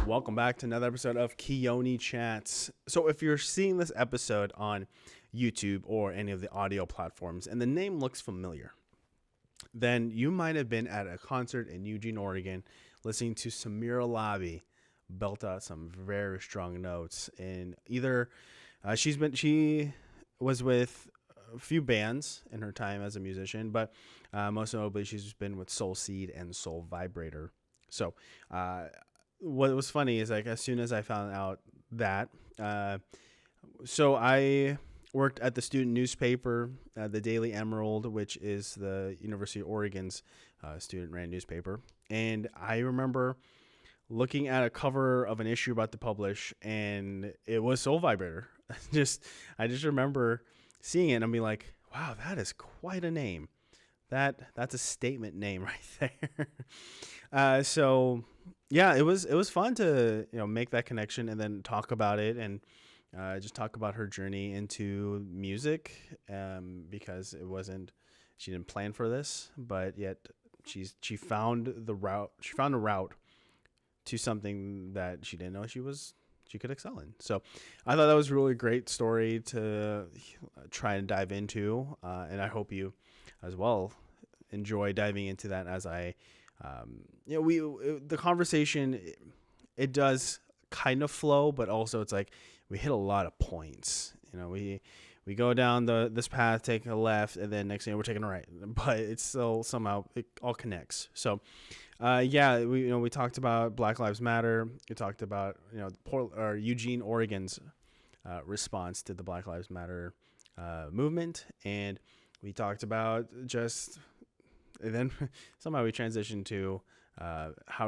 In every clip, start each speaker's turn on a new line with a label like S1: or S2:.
S1: Welcome back to another episode of Keoni Chats. So if you're seeing this episode on YouTube or any of the audio platforms and the name looks familiar, then you might have been at a concert in Eugene, Oregon, listening to Samira Lobby belt out some very strong notes. And either she was with a few bands in her time as a musician, but most notably she's been with Soul Seed and Soul Vibrator. So what was funny is, like, as soon as I found out that, so I worked at the student newspaper, the Daily Emerald, which is the University of Oregon's student-ran newspaper. And I remember looking at a cover of an issue about to publish, and it was Soul Vibrator. I just remember seeing it and being like, wow, that is quite a name. That's a statement name right there. So yeah, it was fun to make that connection and then talk about it and just talk about her journey into music, because she didn't plan for this, but yet she found a route to something that she didn't know she could excel in. So I thought that was a really great story to try and dive into, and I hope you as well enjoy diving into that as I the conversation, it does kind of flow, but also it's like we hit a lot of points. We go down this path, take a left, and then next thing we're taking a right, but it's still somehow it all connects. So we talked about Black Lives Matter. We talked about Eugene, Oregon's response to the Black Lives Matter movement, and we talked about and then somehow we transitioned to how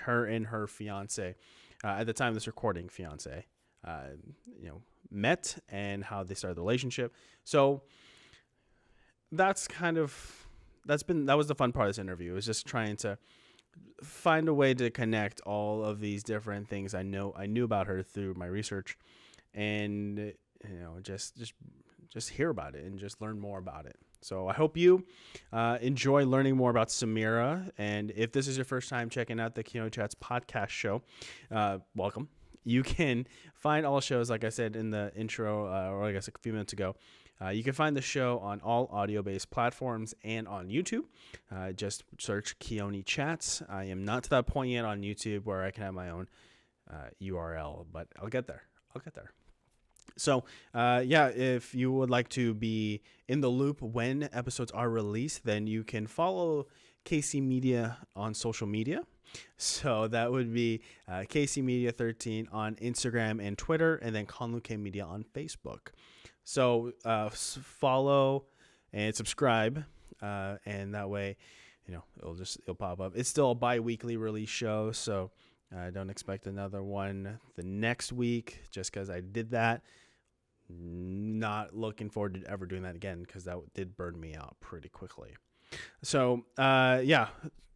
S1: her and her fiance, at the time of this recording, fiance, met and how they started the relationship. So that was the fun part of this interview. It was just trying to find a way to connect all of these different things I knew about her through my research, and just hear about it and just learn more about it. So I hope you enjoy learning more about Samira. And if this is your first time checking out the Keoni Chats podcast show, welcome. You can find all shows, like I said in the intro, or I guess a few minutes ago. You can find the show on all audio-based platforms and on YouTube. Just search Keoni Chats. I am not to that point yet on YouTube where I can have my own URL, but I'll get there. So, if you would like to be in the loop when episodes are released, then you can follow KC Media on social media. So that would be KC Media 13 on Instagram and Twitter, and then Conluke Media on Facebook. So follow and subscribe, and that way, it'll pop up. It's still a bi-weekly release show, so I don't expect another one the next week just because I did that. Not looking forward to ever doing that again because that did burn me out pretty quickly. So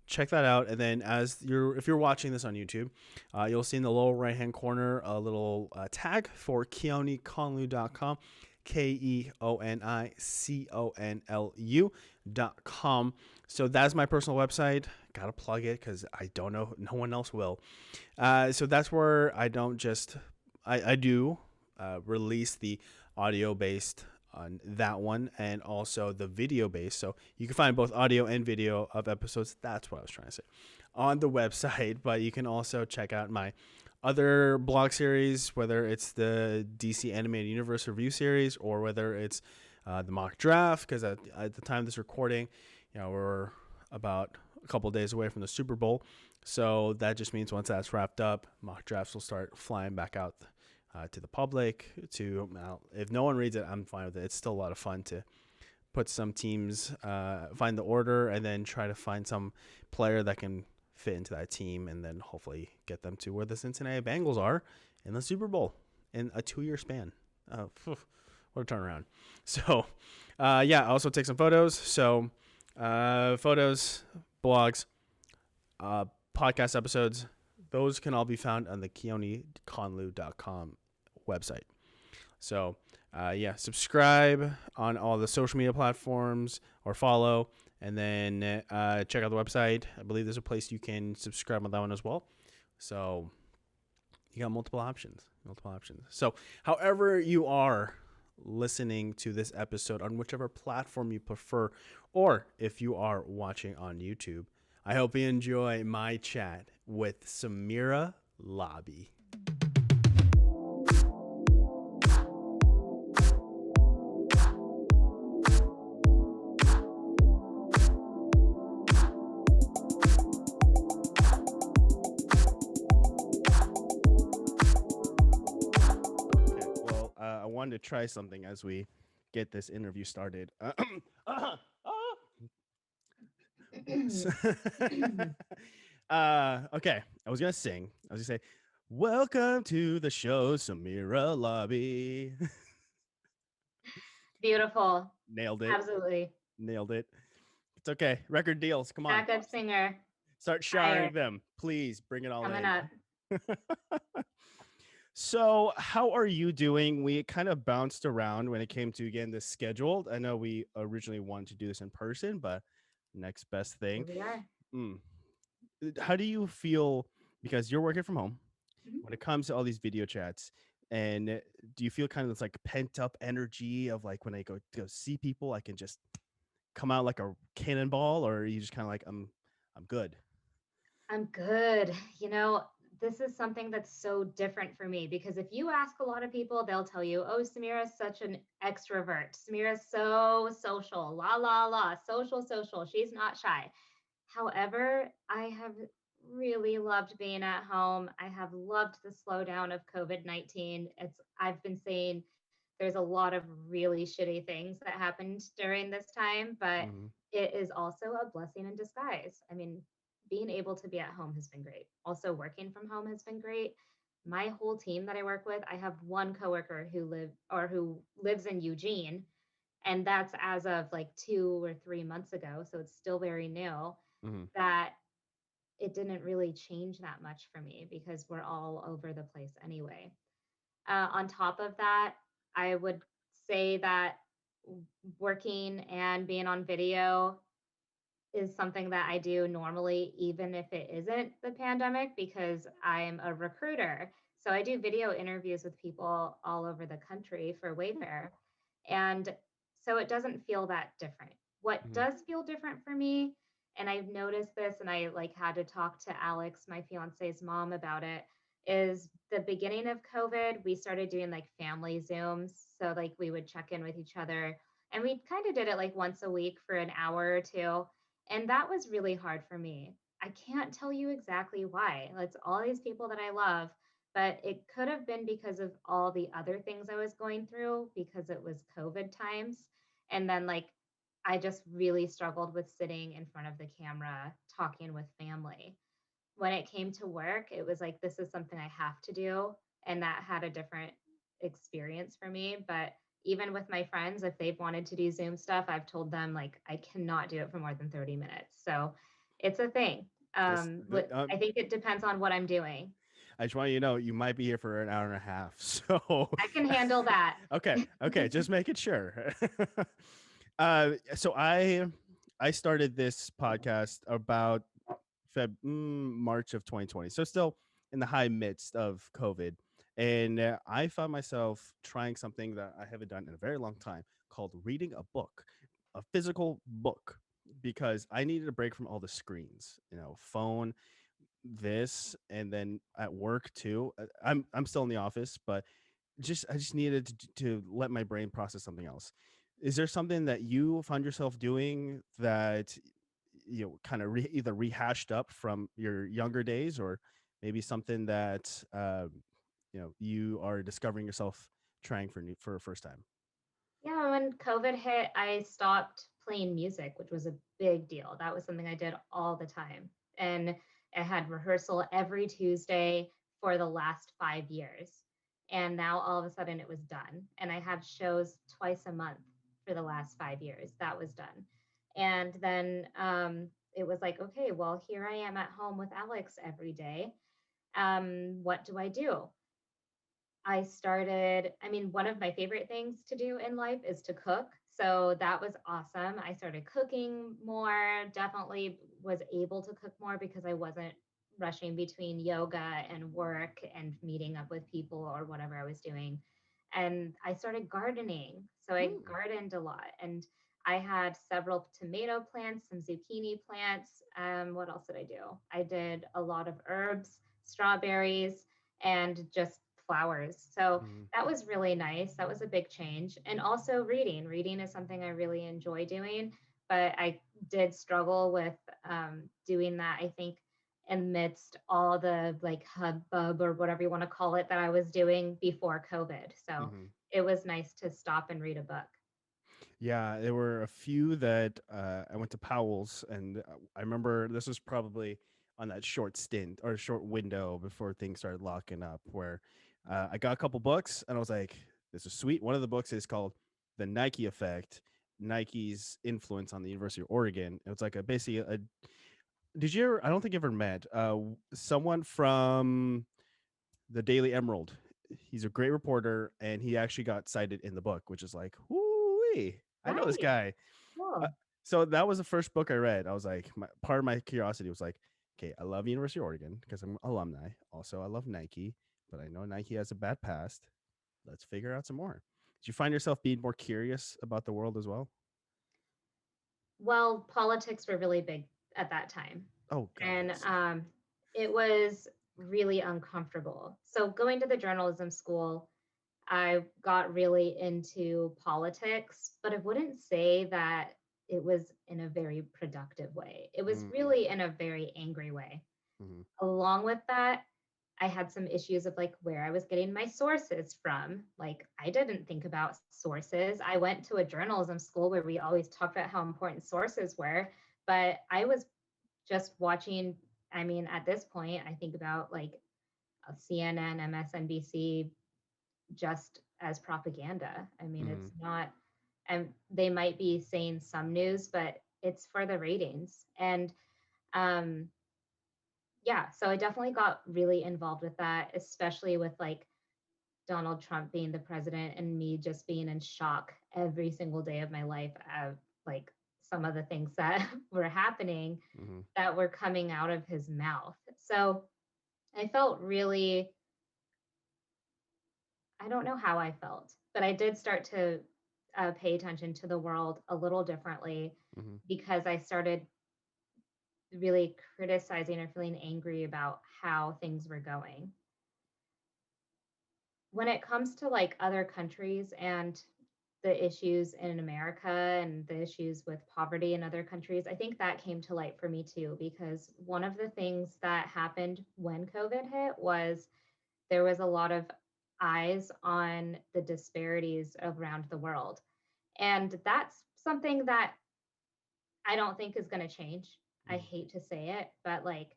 S1: check that out. And then if you're watching this on YouTube, you'll see in the lower right hand corner a little tag for KeoniConlu.com, KeoniConlu.com. So that's my personal website. Gotta plug it because I don't know, no one else will. So that's where I do release the audio based on that one, and also the video based. So you can find both audio and video of episodes. That's what I was trying to say on the website. But you can also check out my other blog series, whether it's the DC Animated Universe review series or whether it's the mock draft. Because at the time of this recording, we're about a couple of days away from the Super Bowl. So that just means once that's wrapped up, mock drafts will start flying back out to the public. If no one reads it, I'm fine with it. It's still a lot of fun to put some teams, find the order, and then try to find some player that can fit into that team, and then hopefully get them to where the Cincinnati Bengals are in the Super Bowl in a 2-year span. What a turnaround. So, I also take some photos. So, photos, blogs, podcast episodes, those can all be found on the KeoniConlu.com website. So, subscribe on all the social media platforms or follow, and then check out the website. I believe there's a place you can subscribe on that one as well. So you got multiple options. Multiple options. So, however you are listening to this episode on whichever platform you prefer, or if you are watching on YouTube, I hope you enjoy my chat with Samira Lobby. I wanted to try something as we get this interview started. Okay, I was gonna sing. I was gonna say, "Welcome to the show, Samira Lobby."
S2: Beautiful.
S1: Nailed it.
S2: Absolutely.
S1: Nailed it. It's okay. Record deals. Come on.
S2: Backup singer.
S1: Start
S2: Higher.
S1: sharing them. Please bring it all
S2: Coming
S1: in.
S2: up.
S1: So, how are you doing? We kind of bounced around when it came to getting this scheduled. I know we originally wanted to do this in person, but next best thing.
S2: Here we are.
S1: Mm. How do you feel because you're working from home
S2: Mhm.
S1: when it comes to all these video chats? And do you feel kind of this like pent up energy of like when I go see people, I can just come out like a cannonball, or are you just kind of like I'm good?
S2: I'm good. You know, this is something that's so different for me because if you ask a lot of people, they'll tell you, oh, Samira's such an extrovert. Samira's so social, la, la, la, social, social. She's not shy. However, I have really loved being at home. I have loved the slowdown of COVID-19. I've been saying there's a lot of really shitty things that happened during this time, but
S1: Mm-hmm.
S2: it is also a blessing in disguise. I mean, being able to be at home has been great. Also, working from home has been great. My whole team that I work with, I have one coworker who lives in Eugene, and that's as of like 2 or 3 months ago, so it's still very new.
S1: Mm-hmm.
S2: That it didn't really change that much for me because we're all over the place anyway. On top of that, I would say that working and being on video is something that I do normally, even if it isn't the pandemic, because I'm a recruiter. So I do video interviews with people all over the country for Wayfair. And so it doesn't feel that different. What
S1: Mm-hmm.
S2: does feel different for me, and I've noticed this and I like had to talk to Alex, my fiance's mom, about it, is the beginning of COVID, we started doing like family Zooms. So like we would check in with each other and we kind of did it like once a week for an hour or two, and that was really hard for me. I can't tell you exactly why. It's all these people that I love, but it could have been because of all the other things I was going through because it was COVID times. And then, like, I just really struggled with sitting in front of the camera talking with family. When it came to work, it was like, this is something I have to do. And that had a different experience for me. But even with my friends, if they've wanted to do Zoom stuff, I've told them like I cannot do it for more than 30 minutes. So it's a thing.
S1: This,
S2: I think it depends on what I'm doing.
S1: I just want you to know you might be here for an hour and a half. So,
S2: I can handle that.
S1: okay, just making sure. So I started this podcast about March of 2020. So still in the high midst of COVID, and I found myself trying something that I haven't done in a very long time called reading a book, a physical book, because I needed a break from all the screens, phone, this, and then at work too. I'm still in the office, but I just needed to let my brain process something else. Is there something that you find yourself doing that kind of either rehashed up from your younger days, or maybe something that you are discovering yourself trying for a first time?
S2: Yeah, when COVID hit, I stopped playing music, which was a big deal. That was something I did all the time. And I had rehearsal every Tuesday for the last 5 years. And now all of a sudden it was done. And I had shows twice a month for the last 5 years. That was done. And then it was like, okay, well, here I am at home with Alex every day. What do I do? I mean, one of my favorite things to do in life is to cook. So that was awesome. I started cooking more, definitely was able to cook more because I wasn't rushing between yoga and work and meeting up with people or whatever I was doing. And I started gardening. So I
S1: Mm.
S2: gardened a lot. And I had several tomato plants, some zucchini plants. What else did I do? I did a lot of herbs, strawberries, and just flowers. So
S1: Mm.
S2: that was really nice. That was a big change. And also reading. Reading is something I really enjoy doing, but I did struggle with doing that. I think amidst all the like hubbub or whatever you want to call it that I was doing before COVID. So
S1: Mm-hmm.
S2: it was nice to stop and read a book.
S1: Yeah, there were a few that I went to Powell's, and I remember this was probably on that short stint or short window before things started locking up, where I got a couple books, and I was like, "This is sweet." One of the books is called "The Nike Effect: Nike's Influence on the University of Oregon." It was like a basically a. Did you ever? I don't think you ever met someone from the Daily Emerald. He's a great reporter, and he actually got cited in the book, which is like, whoo, I know this
S2: Nice.
S1: guy. Uh,
S2: Cool.
S1: so that was the first book I read. I was like, part of my curiosity was like, okay, I love University of Oregon because I'm alumni. Also, I love Nike, but I know Nike has a bad past. Let's figure out some more. Did you find yourself being more curious about the world as well?
S2: Well, politics were really big at that time.
S1: Oh God,
S2: And
S1: yes.
S2: it was really uncomfortable. So going to the journalism school, I got really into politics, but I wouldn't say that it was in a very productive way. It was
S1: Mm-hmm.
S2: really in a very angry way. Along with that, I had some issues of like where I was getting my sources from. Like, I didn't think about sources. I went to a journalism school where we always talked about how important sources were, but I was just watching. I mean, at this point, I think about like CNN, MSNBC just as propaganda. I mean,
S1: Mm-hmm.
S2: it's not, and they might be saying some news, but it's for the ratings. And um, yeah, so I definitely got really involved with that, especially with like Donald Trump being the president and me just being in shock every single day of my life of like some of the things that were happening
S1: Mm-hmm.
S2: that were coming out of his mouth. So I felt really, I don't know how I felt, but I did start to pay attention to the world a little differently
S1: Mm-hmm.
S2: because I started really criticizing or feeling angry about how things were going. When it comes to like other countries and the issues in America and the issues with poverty in other countries, I think that came to light for me too, because one of the things that happened when COVID hit was there was a lot of eyes on the disparities around the world. And that's something that I don't think is going to change. I
S1: Mm-hmm.
S2: hate to say it, but like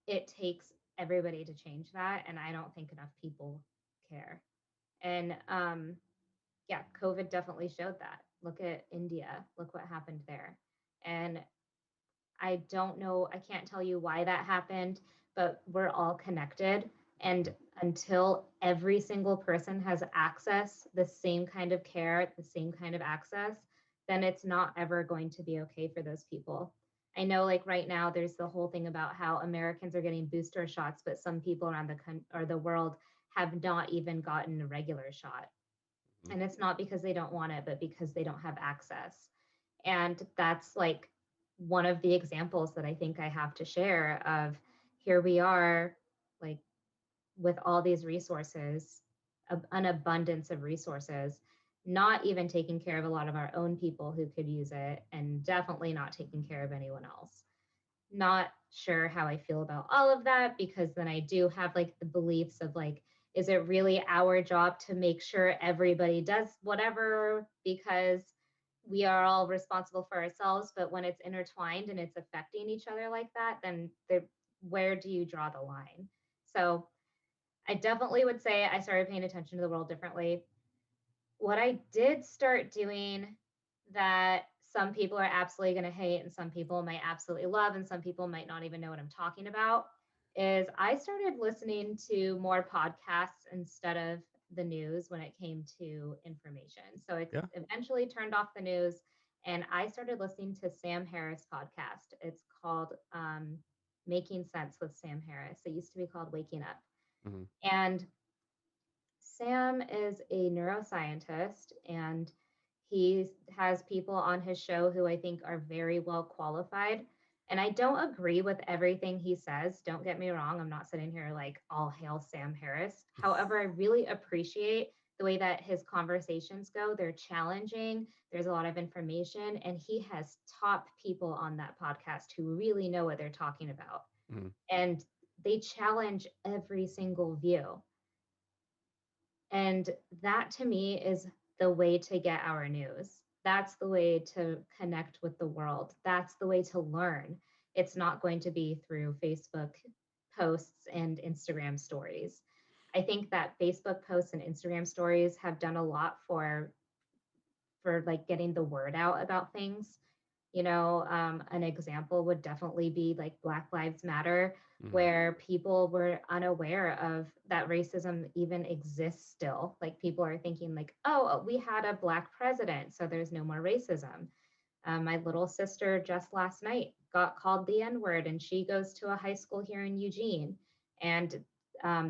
S2: it takes everybody to change that. And I don't think enough people care. And yeah, COVID definitely showed that. Look at India, look what happened there. And I don't know, I can't tell you why that happened, but we're all connected. And until every single person has access, the same kind of care, the same kind of access, then it's not ever going to be okay for those people. I know, like right now, there's the whole thing about how Americans are getting booster shots, but some people around or the world have not even gotten a regular shot. And it's not because they don't want it, but because they don't have access. And that's like one of the examples that I think I have to share of here we are, like with all these resources, an abundance of resources, not even taking care of a lot of our own people who could use it, and definitely not taking care of anyone else. Not sure how I feel about all of that because then I do have like the beliefs of like, is it really our job to make sure everybody does whatever because we are all responsible for ourselves? But when it's intertwined and it's affecting each other like that, then where do you draw the line? So I definitely would say I started paying attention to the world differently. What I did start doing that some people are absolutely going to hate and some people might absolutely love and some people might not even know what I'm talking about is I started listening to more podcasts instead of the news when it came to information. So I
S1: Yeah.
S2: eventually turned off the news and I started listening to Sam Harris podcast. It's called Making Sense with Sam Harris. It used to be called Waking Up.
S1: Hmm.
S2: And Sam is a neuroscientist and he has people on his show who I think are very well qualified. And I don't agree with everything he says. Don't get me wrong. I'm not sitting here like all hail Sam Harris. However, I really appreciate the way that his conversations go. They're challenging, there's a lot of information, and he has top people on that podcast who really know what they're talking about.
S1: Hmm.
S2: And they challenge every single view. And that to me is the way to get our news. That's the way to connect with the world. That's the way to learn. It's not going to be through Facebook posts and Instagram stories. I think that Facebook posts and Instagram stories have done a lot for like getting the word out about things. An example would definitely be like Black Lives Matter,
S1: Hmm.
S2: where people were unaware of that racism even exists still. Like people are thinking like, oh, we had a black president, so there's no more racism. My little sister just last night got called the N word, and she goes to a high school here in Eugene. And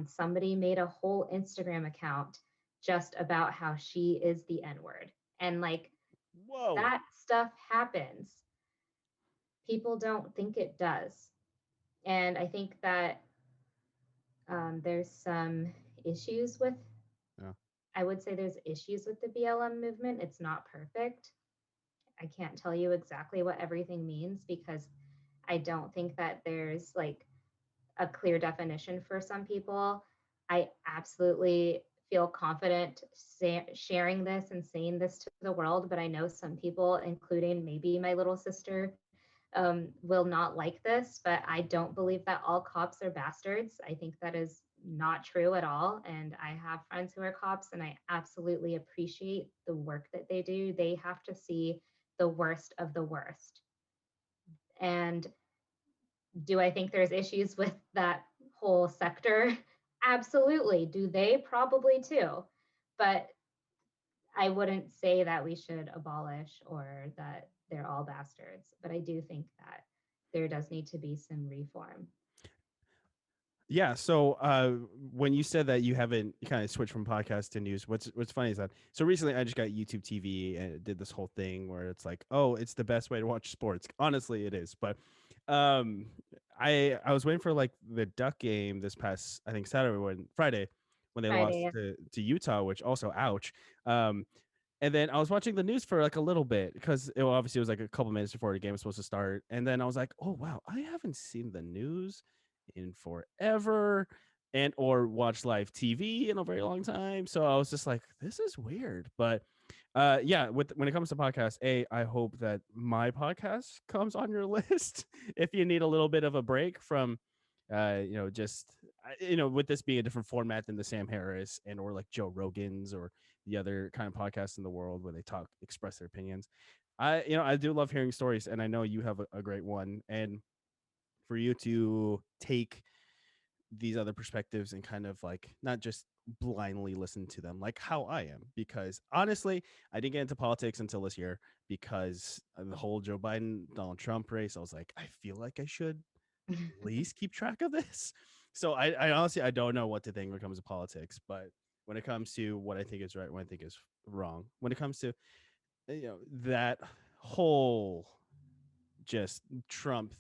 S2: somebody made a whole Instagram account just about how she is the N word. And like
S1: Whoa.
S2: that stuff happens. People don't think it does. And I think that there's some issues with,
S1: Yeah.
S2: I would say there's issues with the BLM movement. It's not perfect. I can't tell you exactly what everything means because I don't think that there's like a clear definition for some people. I absolutely feel confident sharing this and saying this to the world, but I know some people, including maybe my little sister, will not like this. But I don't believe that all cops are bastards. I think that is not true at all. And I have friends who are cops, and I absolutely appreciate the work that they do. They have to see the worst of the worst. And do I think there's issues with that whole sector? Absolutely. Do they? Probably too. But I wouldn't say that we should abolish or that they're all bastards. But I do think that there does need to be some reform.
S1: Yeah. So when you said that you haven't kind of switched from podcast to news, what's funny is that so recently I just got YouTube TV and it did this whole thing where it's like, oh, it's the best way to watch sports. Honestly, it is. But um, I was waiting for like the Duck game this past I think Friday when they lost
S2: Friday.
S1: to Utah, which also ouch. Um, and then I was watching the news for like a little bit because it obviously was like a couple minutes before the game was supposed to start. And then I was like, oh wow, I haven't seen the news in forever and or watched live TV in a very long time. So I was just like, this is weird. But yeah, when it comes to podcasts, I hope that my podcast comes on your list if you need a little bit of a break from just with this being a different format than the Sam Harris and or like Joe Rogan's or the other kind of podcasts in the world where they express their opinions. I do love hearing stories, and I know you have a great one. And for you to take these other perspectives and kind of like not just blindly listen to them like how I am, because honestly I didn't get into politics until this year because of the whole Joe Biden Donald Trump race. I was like, I feel like I should at least keep track of this. So I honestly I don't know what to think when it comes to politics, but when it comes to what I think is right, what I think is wrong, when it comes to that whole just Trump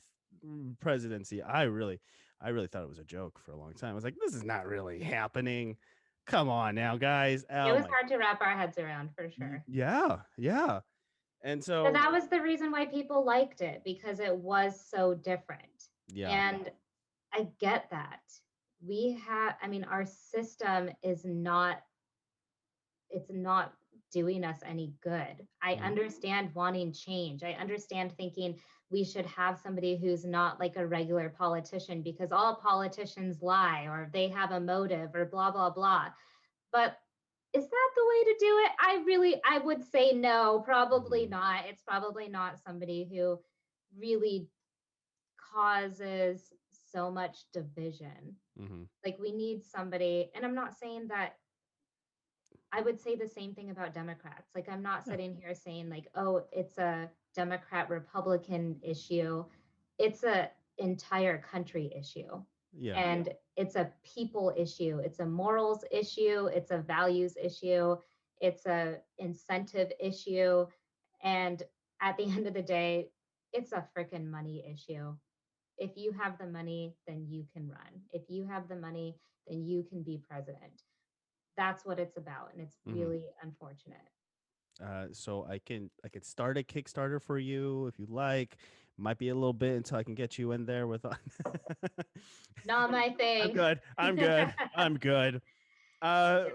S1: presidency, I really thought it was a joke for a long time. I was like, this is not really happening. Come on now, guys.
S2: It
S1: Oh
S2: was
S1: my,
S2: hard to wrap our heads around for sure.
S1: yeah, yeah. And
S2: But
S1: so,
S2: that was the reason why people liked it because it was so different.
S1: yeah,
S2: And I get that. I mean, our system is not, it's not doing us any good. I
S1: mhm,
S2: understand wanting change. I understand thinking we should have somebody who's not like a regular politician because all politicians lie or they have a motive or blah, blah, blah. But is that the way to do it? I would say no, probably
S1: mhm,
S2: not. It's probably not somebody who really causes so much division.
S1: mhm,
S2: Like we need somebody, and I'm not saying that I would say the same thing about Democrats. Like I'm not
S1: yeah,
S2: sitting here saying like, oh, it's a Democrat Republican issue. It's a entire country issue.
S1: Yeah.
S2: And it's a people issue, it's a morals issue, it's a values issue, it's a incentive issue, and at the end of the day, it's a freaking money issue. If you have the money, then you can run. If you have the money, then you can be president. That's what it's about, and it's
S1: Hmm.
S2: really unfortunate.
S1: So I could start a Kickstarter for you if you like. Might be a little bit until I can get you in there with.
S2: Not my
S1: I'm
S2: thing.
S1: good. I'm good. I'm good. Uh,
S2: Yeah.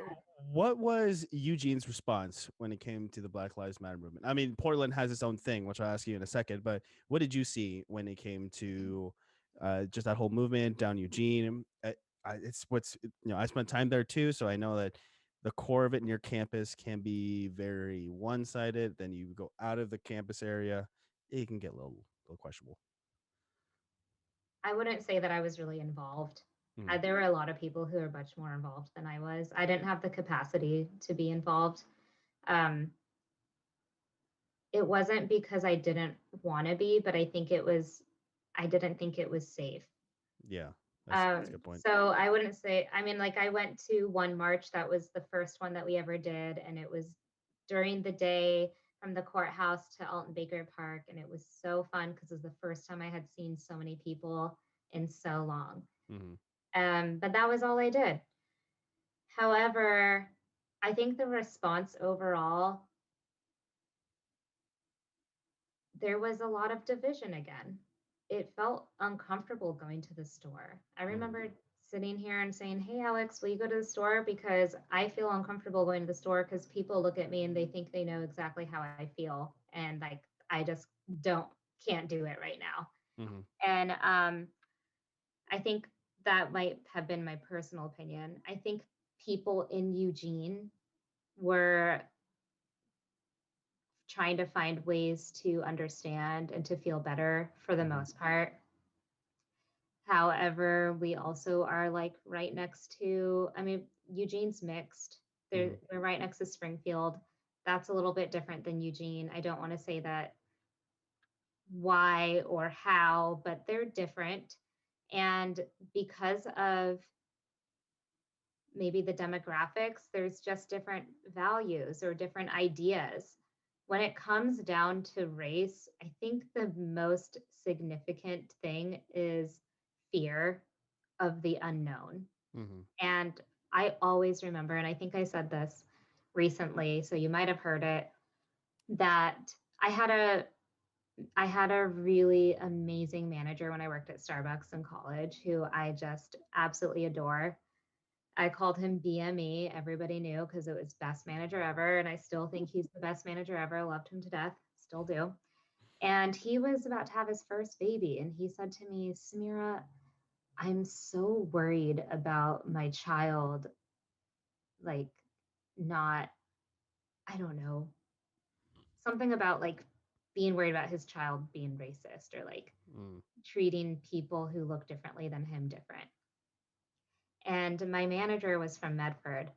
S1: what was Eugene's response when it came to the Black Lives Matter movement? I mean, Portland has its own thing, which I'll ask you in a second. But what did you see when it came to just that whole movement down Eugene? It's what's I spent time there too, so I know that the core of it near campus can be very one-sided. Then you go out of the campus area, it can get a little questionable.
S2: I wouldn't say that I was really involved.
S1: Mm,
S2: There were a lot of people who are much more involved than I was. I didn't have the capacity to be involved. Um, it wasn't because I didn't want to be, but I didn't think it was safe.
S1: yeah, that's a good point.
S2: So I wouldn't say, I mean, like I went to one march that was the first one that we ever did, and it was during the day from the courthouse to Alton Baker Park, and it was so fun because it was the first time I had seen so many people in so long.
S1: Hmm.
S2: But that was all I did. However, I think the response overall, there was a lot of division again. It felt uncomfortable going to the store. I
S1: Hmm.
S2: remember sitting here and saying, "Hey, Alex, will you go to the store? Because I feel uncomfortable going to the store because people look at me and they think they know exactly how I feel. And like, I just don't, can't do it right now."
S1: Hmm.
S2: And I think that might have been my personal opinion. I think people in Eugene were trying to find ways to understand and to feel better for the
S1: Hmm.
S2: most part. However, we also are like right next to, I mean, Eugene's mixed.
S1: Hmm.
S2: We're right next to Springfield. That's a little bit different than Eugene. I don't want to say that why or how, but they're different. And because of maybe the demographics, there's just different values or different ideas. When it comes down to race, I think the most significant thing is fear of the unknown.
S1: Hmm.
S2: And I always remember, and I think I said this recently, so you might have heard it, that I had a I had a really amazing manager when I worked at Starbucks in college who I just absolutely adore. I called him BME. Everybody knew because it was best manager ever. And I still think he's the best manager ever. I loved him to death, still do. And he was about to have his first baby. And he said to me, "Samira, I'm so worried about my child, like, not, I don't know, something about like being worried about his child being racist or like
S1: Mm.
S2: treating people who look differently than him different." And my manager was from Medford.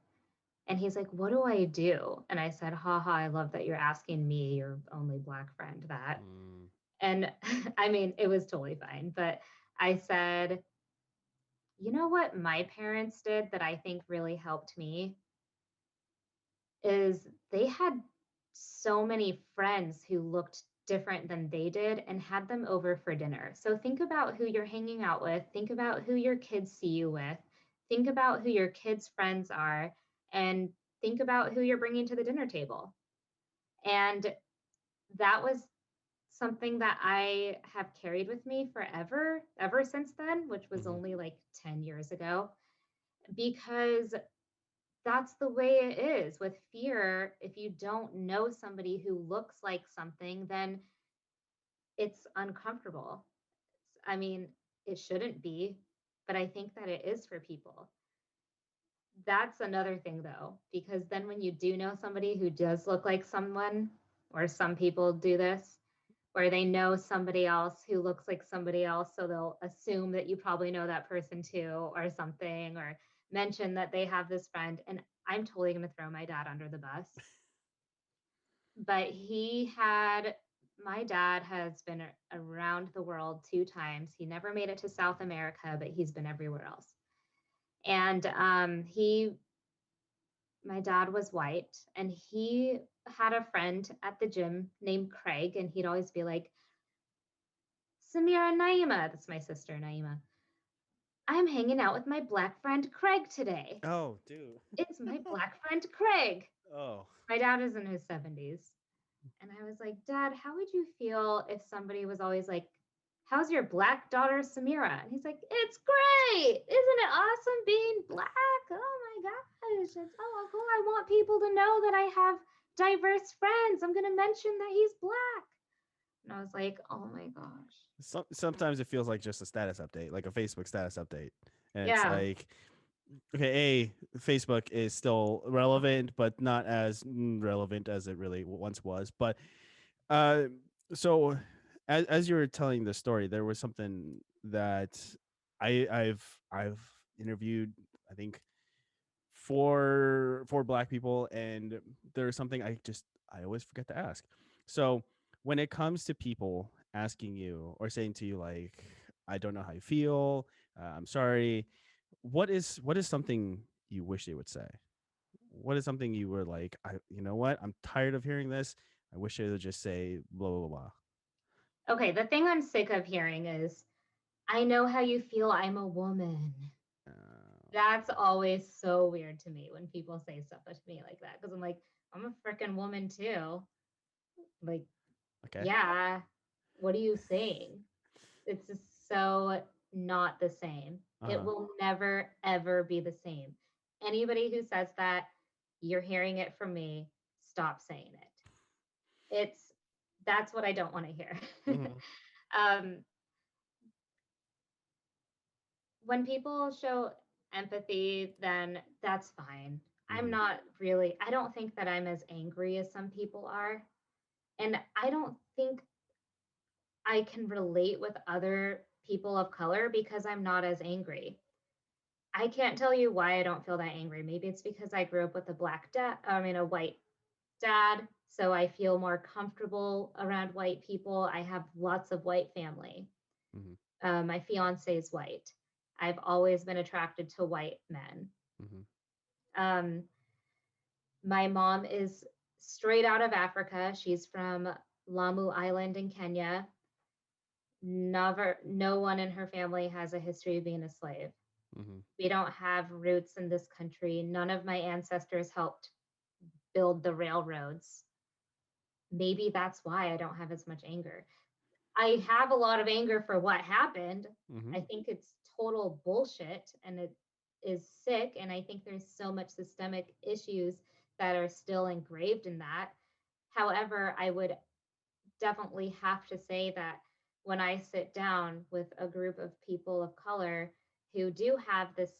S2: And he's like, "What do I do?" And I said, "Haha, I love that you're asking me, your only Black friend, that."
S1: Mm.
S2: And I mean, it was totally fine. But I said, "You know what my parents did that I think really helped me is they had so many friends who looked different than they did and had them over for dinner. So think about who you're hanging out with, think about who your kids see you with, think about who your kids' friends are, and think about who you're bringing to the dinner table." And that was something that I have carried with me forever, ever since then, which was
S1: Mhm.
S2: only like 10 years ago, because that's the way it is with fear. If you don't know somebody who looks like something, then it's uncomfortable. I mean, it shouldn't be, but I think that it is for people. That's another thing though, because then when you do know somebody who does look like someone, or some people do this, where they know somebody else who looks like somebody else, so they'll assume that you probably know that person too, or something, or mention that they have this friend. And I'm totally going to throw my dad under the bus, but he had my dad has been around the world 2 times. He never made it to South America, but he's been everywhere else. And my dad was white, and he had a friend at the gym named Craig, and he'd always be like, Samira Naima, that's my sister Naima. I'm hanging out with my black friend Craig today.
S1: Oh, dude.
S2: It's my black friend Craig.
S1: Oh.
S2: My dad is in his 70s. And I was like, Dad, how would you feel if somebody was always like, how's your black daughter Samira? And he's like, it's great. Isn't it awesome being black? Oh my gosh. It's oh cool. I want people to know that I have diverse friends. I'm gonna mention that he's black. And I was like, oh my gosh.
S1: Sometimes it feels like just a status update, like a Facebook status update. And it's
S2: Yeah.
S1: like, okay, Facebook is still relevant, but not as relevant as it really once was. But uh, so as you were telling the story, there was something that I've interviewed, I think, for black people, and there's something I always forget to ask. So when it comes to people asking you or saying to you like, I don't know how you feel, I'm sorry, what is something you wish they would say? What is something you were like, you know what, I'm tired of hearing this, I wish they would just say blah blah blah.
S2: Okay, the thing I'm sick of hearing is, I know how you feel. I'm a woman. That's always so weird to me when people say stuff to me like that, because I'm like, I'm a freaking woman too. Like,
S1: Okay.
S2: yeah, what are you saying? It's just so not the same. It
S1: Uh-huh.
S2: will never, ever be the same. Anybody who says that, you're hearing it from me. Stop saying it. It's That's what I don't want to hear.
S1: Hmm.
S2: um, when people show empathy, then that's fine. I'm
S1: Hmm.
S2: not really, I don't think that I'm as angry as some people are. And I don't think I can relate with other people of color because I'm not as angry. I can't tell you why I don't feel that angry. Maybe it's because I grew up with a a white dad. So I feel more comfortable around white people. I have lots of white family.
S1: Hmm.
S2: My fiance is white. I've always been attracted to white men.
S1: Hmm.
S2: Um, my mom is straight out of Africa. She's from Lamu Island in Kenya. Never, no one in her family has a history of being a slave.
S1: Hmm.
S2: We don't have roots in this country. None of my ancestors helped build the railroads. Maybe that's why I don't have as much anger. I have a lot of anger for what happened.
S1: Hmm.
S2: I think it's total bullshit and it is sick. And I think there's so much systemic issues that are still engraved in that. However, I would definitely have to say that when I sit down with a group of people of color who do have this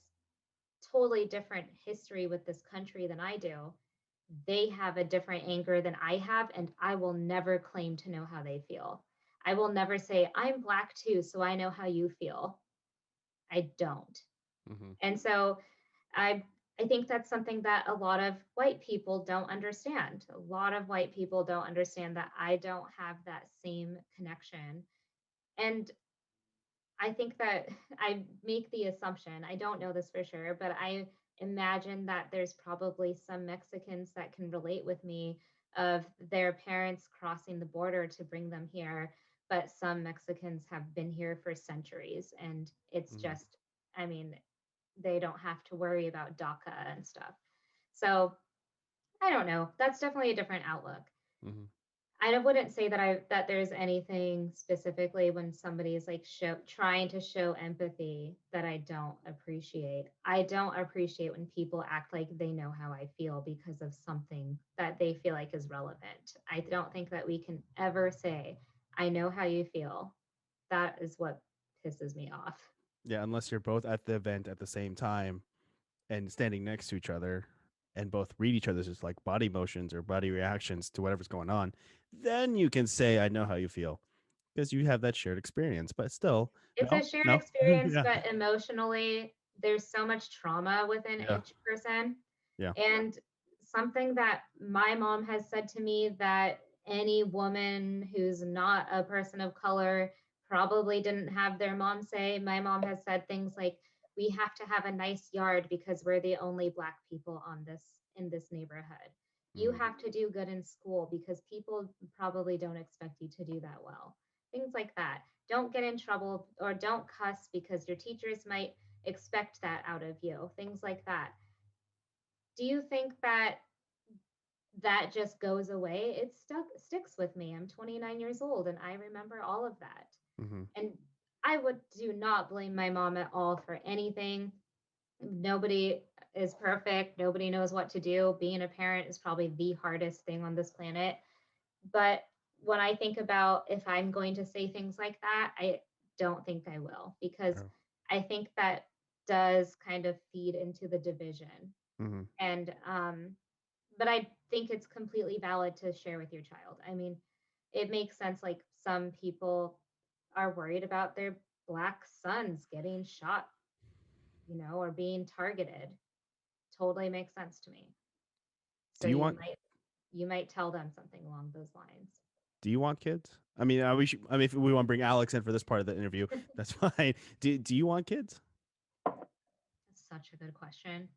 S2: totally different history with this country than I do, they have a different anger than I have, and I will never claim to know how they feel. I will never say, I'm black too, so I know how you feel. I don't.
S1: Hmm.
S2: And so I I think that's something that a lot of white people don't understand. A lot of white people don't understand that I don't have that same connection. And I think that I make the assumption, I don't know this for sure, but I imagine that there's probably some Mexicans that can relate with me of their parents crossing the border to bring them here, but some Mexicans have been here for centuries and it's
S1: Hmm.
S2: just, I mean, they don't have to worry about DACA and stuff. So I don't know. That's definitely a different outlook.
S1: Hmm.
S2: I wouldn't say that there's anything specifically when somebody's like trying to show empathy that I don't appreciate. I don't appreciate when people act like they know how I feel because of something that they feel like is relevant. I don't think that we can ever say, I know how you feel. That is what pisses me off.
S1: Yeah, unless you're both at the event at the same time and standing next to each other and both read each other's just like body motions or body reactions to whatever's going on, then you can say, I know how you feel because you have that shared experience. But still,
S2: It's a
S1: no,
S2: shared
S1: no.
S2: experience,
S1: Yeah.
S2: but emotionally, there's so much trauma within
S1: Yeah.
S2: each person.
S1: Yeah.
S2: And something that my mom has said to me that any woman who's not a person of color probably didn't have their mom say. My mom has said things like, we have to have a nice yard because we're the only black people on this in this neighborhood. You
S1: Mm,
S2: have to do good in school because people probably don't expect you to do that well. Things like that. Don't get in trouble or don't cuss because your teachers might expect that out of you. Things like that. Do you think that that just goes away? It sticks with me. I'm 29 years old and I remember all of that.
S1: mm-hmm.
S2: And I would do not blame my mom at all for anything. Nobody is perfect. Nobody knows what to do. Being a parent is probably the hardest thing on this planet. But when I think about if I'm going to say things like that, I don't think I will because
S1: Oh,
S2: I think that does kind of feed into the division.
S1: mm-hmm.
S2: And but I think it's completely valid to share with your child. I mean, it makes sense. Like some people are worried about their black sons getting shot, or being targeted. Totally makes sense to me. So
S1: Do you
S2: you
S1: want
S2: might tell them something along those lines.
S1: Do you want kids? I mean, we should. I mean, if we want to bring Alex in for this part of the interview, that's fine. Do you want kids?
S2: That's such a good question.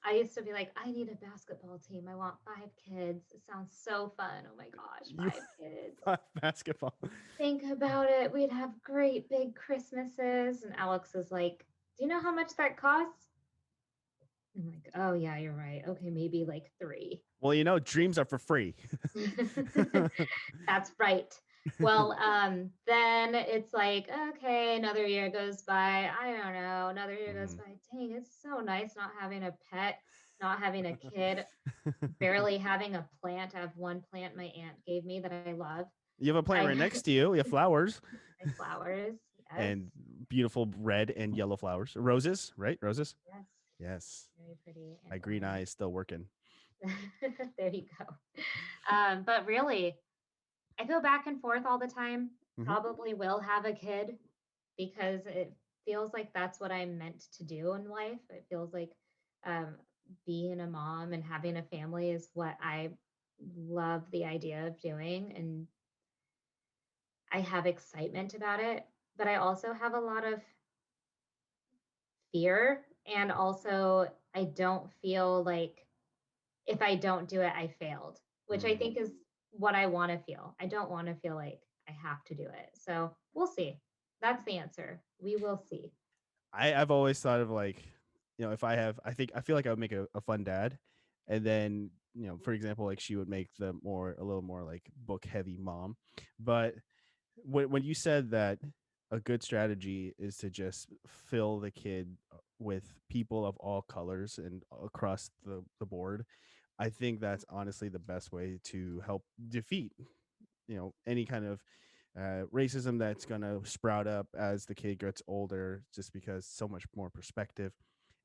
S2: I used to be like, I need a basketball team. I want 5 kids. It sounds so fun. Oh my gosh,
S1: You
S2: 5 kids.
S1: basketball.
S2: Think about it. We'd have great big Christmases. And Alex is like, do you know how much that costs? I'm like, oh yeah, you're right. Okay, maybe like 3.
S1: Well, dreams are for free.
S2: That's right. Well, then it's like, okay, another year goes by. I don't know. Another year goes
S1: Mhm.
S2: by. Dang, it's so nice not having a pet, not having a kid, barely having a plant. I have one plant my aunt gave me that I love.
S1: You have a plant
S2: I
S1: right next to you. You have flowers
S2: my flowers. Yes.
S1: and beautiful red and yellow flowers. Roses, right? Roses.
S2: Yes.
S1: Yes.
S2: Very pretty and
S1: My green eye
S2: orange.
S1: is still working.
S2: There you go. But really, I feel back and forth all the time.
S1: Hmm.
S2: Probably will have a kid because it feels like that's what I'm meant to do in life. It feels like um, being a mom and having a family is what I love the idea of doing. And I have excitement about it, but I also have a lot of fear. And also, I don't feel like if I don't do it, I failed, which I
S1: Mm.
S2: think is what I want to feel. I don't want to feel like I have to do it. So we'll see. That's the answer. We will see.
S1: I've always thought of like, if I feel like I would make a fun dad, and then for example, like she would make a little more like book heavy mom, but when you said that a good strategy is to just fill the kid with people of all colors and across the board, I think that's honestly the best way to help defeat any kind of racism that's going to sprout up as the kid gets older, just because so much more perspective.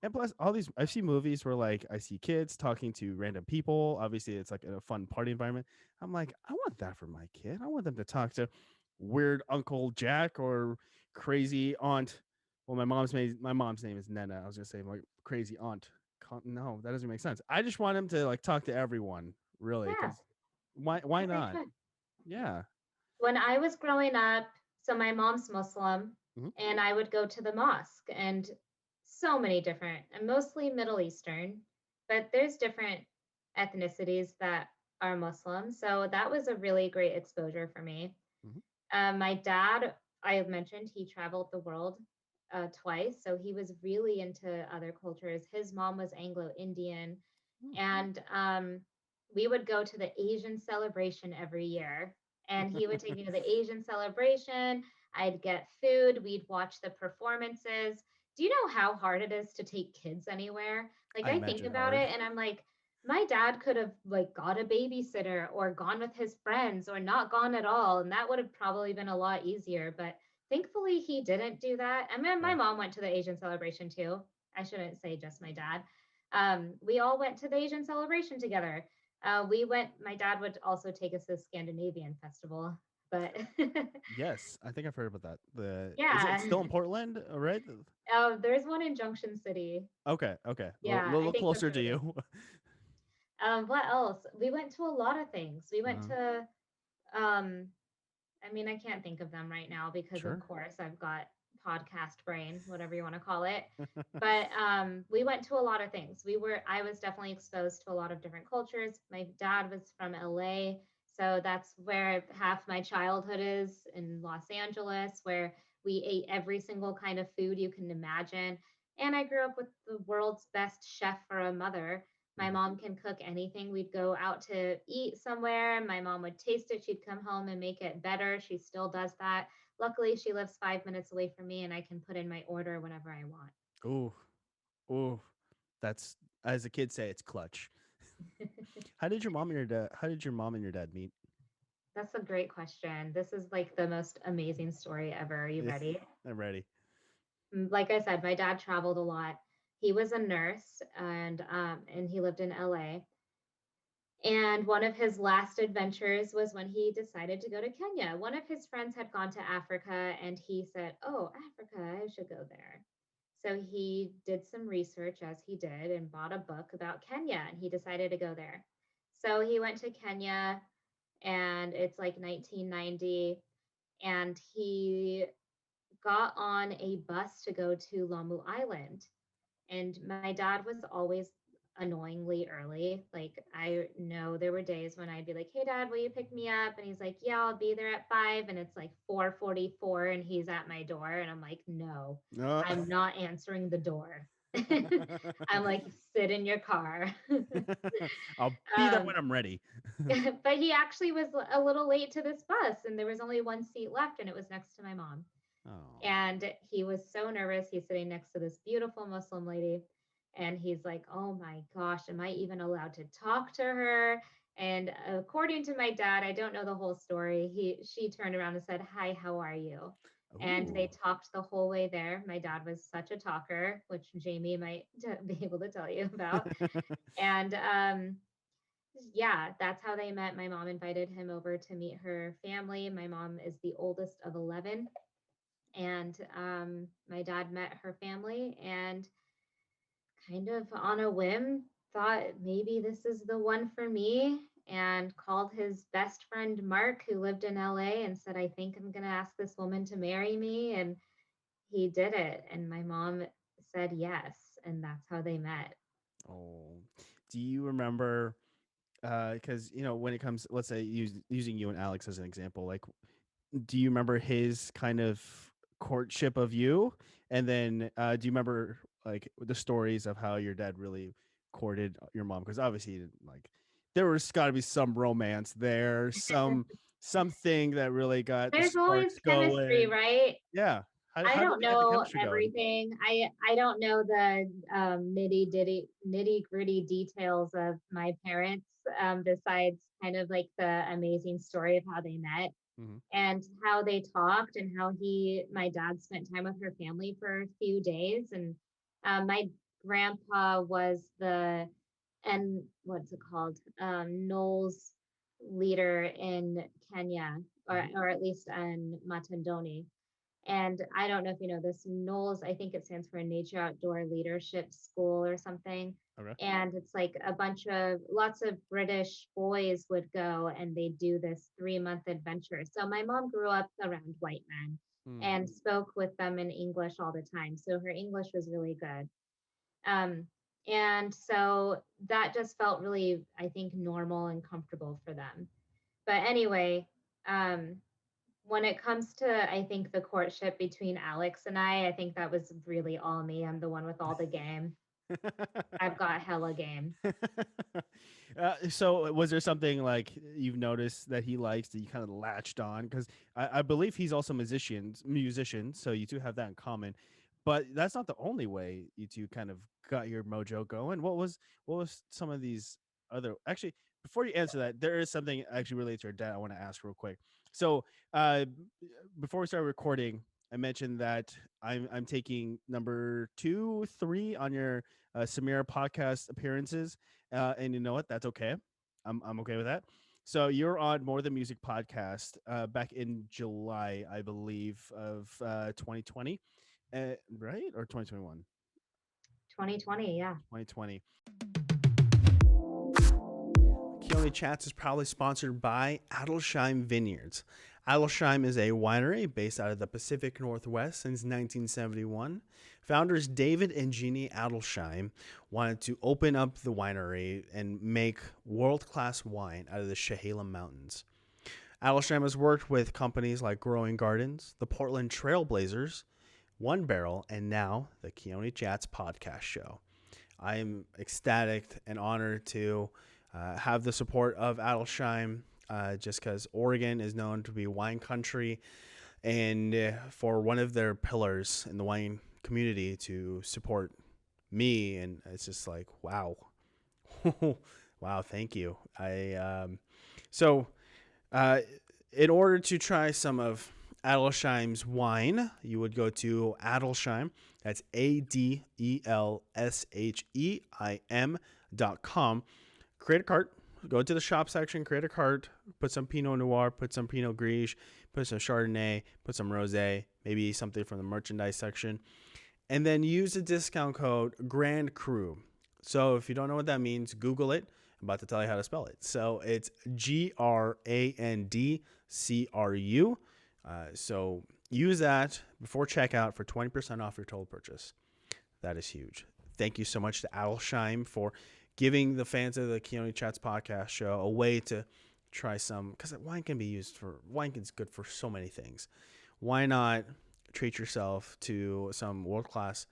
S1: And plus, all these I've seen movies where like I see kids talking to random people. Obviously, it's like in a fun party environment. I'm like, I want that for my kid. I want them to talk to weird Uncle Jack or crazy aunt. Well, my mom's name is Nana. I was gonna say my crazy aunt. No, that doesn't make sense. I just want him to like talk to everyone, really,
S2: Yeah,
S1: because why
S2: as they
S1: not?
S2: should.
S1: Yeah.
S2: When I was growing up, so my mom's Muslim,
S1: Mhm.
S2: and I would go to the mosque, and so many different, and mostly Middle Eastern, but there's different ethnicities that are Muslim. So that was a really great exposure for me.
S1: Mhm.
S2: My dad, I have mentioned, he traveled the world twice, so he was really into other cultures. His mom was Anglo Indian,
S1: Mm.
S2: and we would go to the Asian celebration every year. And he would take me to the Asian celebration. I'd get food. We'd watch the performances. Do you know how hard it is to take kids anywhere? Like
S1: I
S2: I think
S1: imagine
S2: about
S1: hard.
S2: it, and I'm like, my dad could have like got a babysitter or gone with his friends or not gone at all, and that would have probably been a lot easier. But thankfully, he didn't do that. I mean, my
S1: Yeah.
S2: mom went to the Asian celebration too. I shouldn't say just my dad. We all went to the Asian celebration together. We went. My dad would also take us to the Scandinavian festival, but
S1: Yes, I think I've heard about that. Is it
S2: yeah.
S1: still in Portland? Right?
S2: There's one in Junction City.
S1: Okay, okay. A
S2: Yeah, I
S1: little
S2: think the
S1: closer to
S2: furthest.
S1: you.
S2: What else? We went to a lot of things. We went
S1: Uh-huh.
S2: to um I mean, I can't think of them right now because of
S1: Sure.
S2: course I've got podcast brain, whatever you want to call it. But we went to a lot of things. I was definitely exposed to a lot of different cultures. My dad was from LA, so that's where half my childhood is, in Los Angeles, where we ate every single kind of food you can imagine. And I grew up with the world's best chef for a mother. My
S1: Mhm.
S2: mom can cook anything. We'd go out to eat somewhere. My mom would taste it. She'd come home and make it better. She still does that. Luckily, she lives 5 minutes away from me and I can put in my order whenever I want.
S1: Ooh, ooh, that's as the kids say, it's clutch. How did your mom and your dad meet?
S2: That's a great question. This is like the most amazing story ever. Are you
S1: Yeah,
S2: ready?
S1: I'm ready.
S2: Like I said, my dad traveled a lot. He was a nurse and he lived in LA. And one of his last adventures was when he decided to go to Kenya. One of his friends had gone to Africa and he said, "Oh, Africa, I should go there." So he did some research as he did and bought a book about Kenya and he decided to go there. So he went to Kenya and it's like 1990 and he got on a bus to go to Lamu Island. And my dad was always annoyingly early. Like I know there were days when I'd be like, "Hey dad, will you pick me up?" And he's like, "Yeah, I'll be there at 5." And it's like 4:44 and he's at my door and I'm like, "No,
S1: Uh,
S2: I'm not answering the door." I'm like, "Sit in your car."
S1: I'll be there
S2: um,
S1: when I'm ready.
S2: but he actually was a little late to this bus and there was only one seat left and it was next to my mom.
S1: Oh.
S2: And he was so nervous. He's sitting next to this beautiful Muslim lady. And he's like, "Oh my gosh, am I even allowed to talk to her?" And according to my dad, I don't know the whole story. She turned around and said, "Hi, how are you?" And they
S1: Ooh.
S2: talked the whole way there. My dad was such a talker, which Jamie might be able to tell you about. And yeah, that's how they met. My mom invited him over to meet her family. My mom is the oldest of 11 and my dad met her family and kind of on a whim thought maybe this is the one for me and called his best friend Mark who lived in LA and said, "I think I'm going to ask this woman to marry me." And he did it and my mom said yes and that's how they met.
S1: Oh. Do you remember because when it comes, let's say using you and Alex as an example, like do you remember his kind of courtship of you? And then do you remember like the stories of how your dad really courted your mom? Because obviously he didn't, like there was got to be some romance there, something that really got the
S2: There's always
S1: sparks
S2: chemistry,
S1: going.
S2: right?
S1: Yeah. How,
S2: I
S1: how did
S2: don't
S1: they get the
S2: know
S1: chemistry going?
S2: everything. I don't know the nitty gritty details of my parents, besides kind of like the amazing story of how they met
S1: Hmm.
S2: and how they talked and how my dad spent time with her family for a few days. And my grandpa was and what's it called? Knowles leader in Kenya,
S1: Hmm.
S2: or at least in Matandoni. And I don't know if you know this, Knowles, I think it stands for Nature Outdoor Leadership School or something.
S1: Okay.
S2: And it's like lots of British boys would go and they do this 3 month adventure. So my mom grew up around white men
S1: Hmm.
S2: and spoke with them in English all the time. So her English was really good. Um, and so that just felt really, I think, normal and comfortable for them. But anyway, um, when it comes to, I think, the courtship between Alex and I think that was really all me. I'm the one with all the game. I've got hella game.
S1: So was there something like you've noticed that he likes that you kind of latched on? Because I believe he's also musician, so you two have that in common. But that's not the only way you two kind of got your mojo going. What was some of these other actually before you answer that, there is something actually related to your dad I want to ask real quick. So before we start recording, I mentioned that I'm taking number 2, 3 on your Samira podcast appearances, and you know what? That's okay. I'm okay with that. So you're on More Than Music podcast back in July, I believe, of 2020, right? Or 2021?
S2: 2020, yeah.
S1: 2020. Keoni Chats is proudly sponsored by Adelsheim Vineyards. Adelsheim is a winery based out of the Pacific Northwest since 1971. Founders David and Jeannie Adelsheim wanted to open up the winery and make world-class wine out of the Chehalem Mountains. Adelsheim has worked with companies like Growing Gardens, the Portland Trailblazers, One Barrel, and now the Keoni Chats podcast show. I am ecstatic and honored to have the support of Adelsheim, just because Oregon is known to be wine country, and for one of their pillars in the wine community to support me, and it's just like, wow, wow, thank you. So in order to try some of Adelsheim's wine, you would go to Adelsheim. That's ADELSHEIM.com. Create a cart. Go to the shop section, create a cart, put some Pinot Noir, put some Pinot Gris, put some Chardonnay, put some Rosé, maybe something from the merchandise section, and then use the discount code Grand Cru. So if you don't know what that means, Google it. I'm about to tell you how to spell it. So it's GRANDCRU. So use that before checkout for 20% off your total purchase. That is huge. Thank you so much to Adelsheim for giving the fans of the Keoni Chats podcast show a way to try some, because wine is good for so many things. Why not treat yourself to some world-class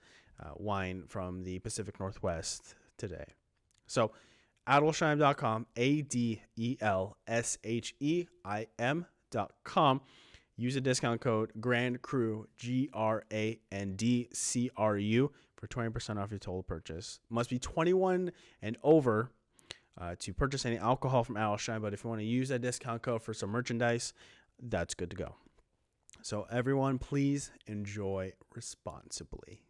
S1: wine from the Pacific Northwest today? So Adelsheim.com, ADELSHEIM.com. Use a discount code Grand Cru, GRANDCRU, for 20% off your total purchase. Must be 21 and over to purchase any alcohol from Adelsheim, but if you want to use that discount code for some merchandise, that's good to go. So everyone, please enjoy responsibly.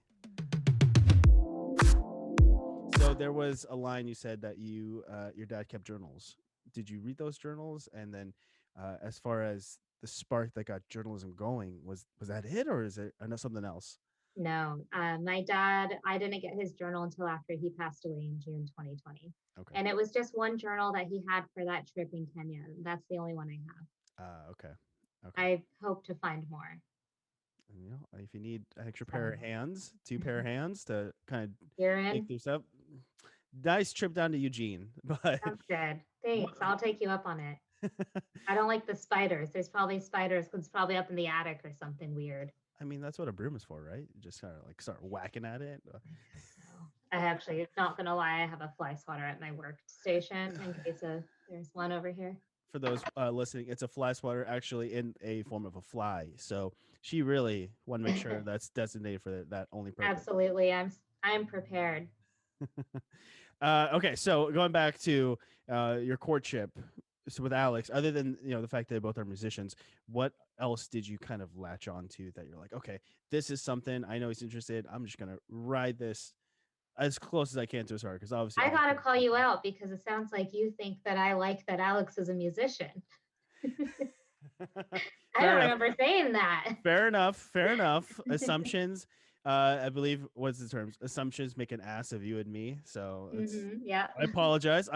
S1: So there was a line you said that your dad kept journals. Did you read those journals? And then as far as the spark that got journalism going, was that it, or is it something else?
S2: No, my dad, I didn't get his journal until after he passed away in June 2020.
S1: Okay.
S2: And it was just one journal that he had for that trip in Kenya. That's the only one I have.
S1: Okay.
S2: I hope to find more.
S1: You know, if you need an extra pair of hands, two pair of hands to kind of
S2: You're in.
S1: take this up. Nice trip down to Eugene, but
S2: Sounds good. Thanks. I'll take you up on it. I don't like the spiders. There's probably spiders because it's probably up in the attic or something weird.
S1: I mean, that's what a broom is for, right? You just kind of like start whacking at it.
S2: I actually, not gonna lie, I have a fly swatter at my workstation in case there's one over here.
S1: For those listening, it's a fly swatter actually in a form of a fly. So she really want to make sure that's designated for that only purpose.
S2: Absolutely, I'm prepared.
S1: Okay, so going back to your courtship with Alex, other than the fact that they both are musicians, what else did you kind of latch on to that you're like, okay, this is something I know he's interested. I'm just gonna ride this as close as I can to his heart, because obviously
S2: I gotta call you out because it sounds like you think that I like that Alex is a musician. I don't remember saying that.
S1: Fair enough. Assumptions. I believe what's the terms? Assumptions make an ass of you and me. So
S2: yeah.
S1: I apologize.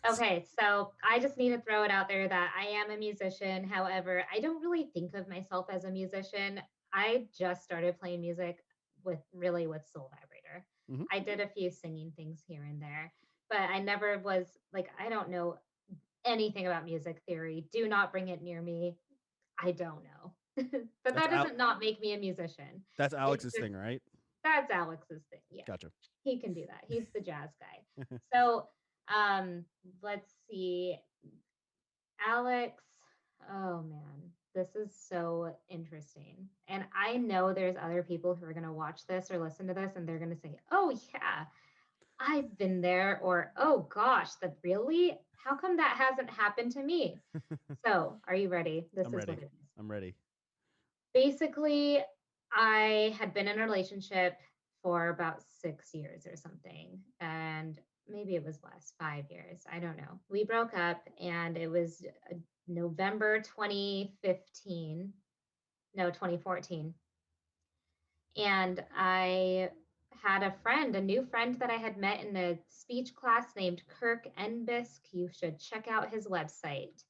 S2: Okay, so I just need to throw it out there that I am a musician. However, I don't really think of myself as a musician. I just started playing music with Soul Vibrator.
S1: Mm-hmm.
S2: I did a few singing things here and there, but I never was like, I don't know anything about music theory. Do not bring it near me. I don't know. But that doesn't not make me a musician.
S1: That's Alex's thing, right?
S2: That's Alex's thing. Yeah.
S1: Gotcha.
S2: He can do that. He's the jazz guy. So let's see. Alex, oh man, this is so interesting. And I know there's other people who are going to watch this or listen to this and they're going to say, oh yeah, I've been there, or oh gosh, that really? How come that hasn't happened to me? So, are you ready? This is
S1: ready.
S2: what it is.
S1: I'm ready.
S2: Basically, I had been in a relationship for about 6 years or something, and maybe it was less, 5 years. I don't know. We broke up, and it was November 2014. And I had a friend, a new friend that I had met in a speech class named Kirk Enbisk. You should check out his website.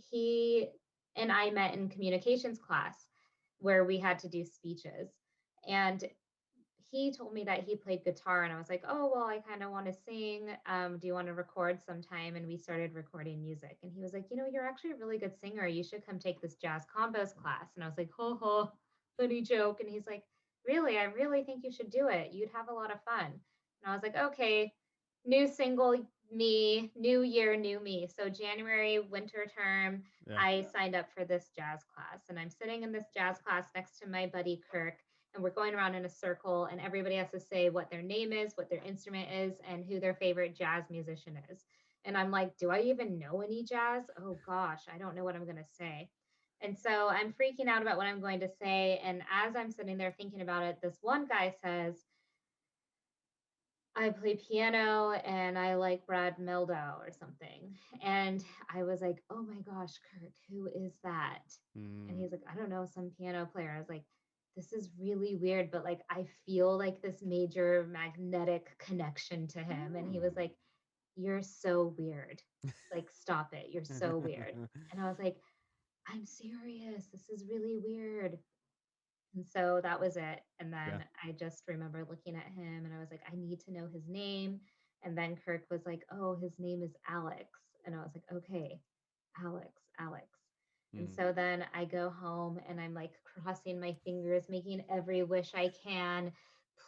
S2: He and I met in communications class where we had to do speeches. And he told me that he played guitar, and I was like, "Oh, well, I kind of want to sing. Do you want to record sometime?" And we started recording music. And he was like, "You're actually a really good singer. You should come take this jazz combos class." And I was like, "Ho ho, funny joke." And he's like, "Really? I really think you should do it. You'd have a lot of fun." And I was like, "Okay, new single me, new year, new me." So January winter term,
S1: Yeah.
S2: I signed up for this jazz class, and I'm sitting in this jazz class next to my buddy Kirk, and we're going around in a circle, and everybody has to say what their name is, what their instrument is, and who their favorite jazz musician is. And I'm like, do I even know any jazz? Oh gosh, I don't know what I'm going to say. And so I'm freaking out about what I'm going to say. And as I'm sitting there thinking about it, this one guy says, "I play piano and I like Brad Mehldau," or something. And I was like, "Oh my gosh, Kirk, who is that?" And
S1: Mm,
S2: he's like, "I don't know, some piano player." I was like, "This is really weird, but like I feel like this major magnetic connection to him." And he was like, "You're so weird. Like, stop it. You're so weird." And I was like, "I'm serious. This is really weird." And so that was it. And
S1: yeah.
S2: then I just remember looking at him and I was like, "I need to know his name." And then Kirk was like, "Oh, his name is Alex." And I was like, "Okay, Alex, Alex." And
S1: Mm,
S2: so then I go home and I'm like crossing my fingers, making every wish I can.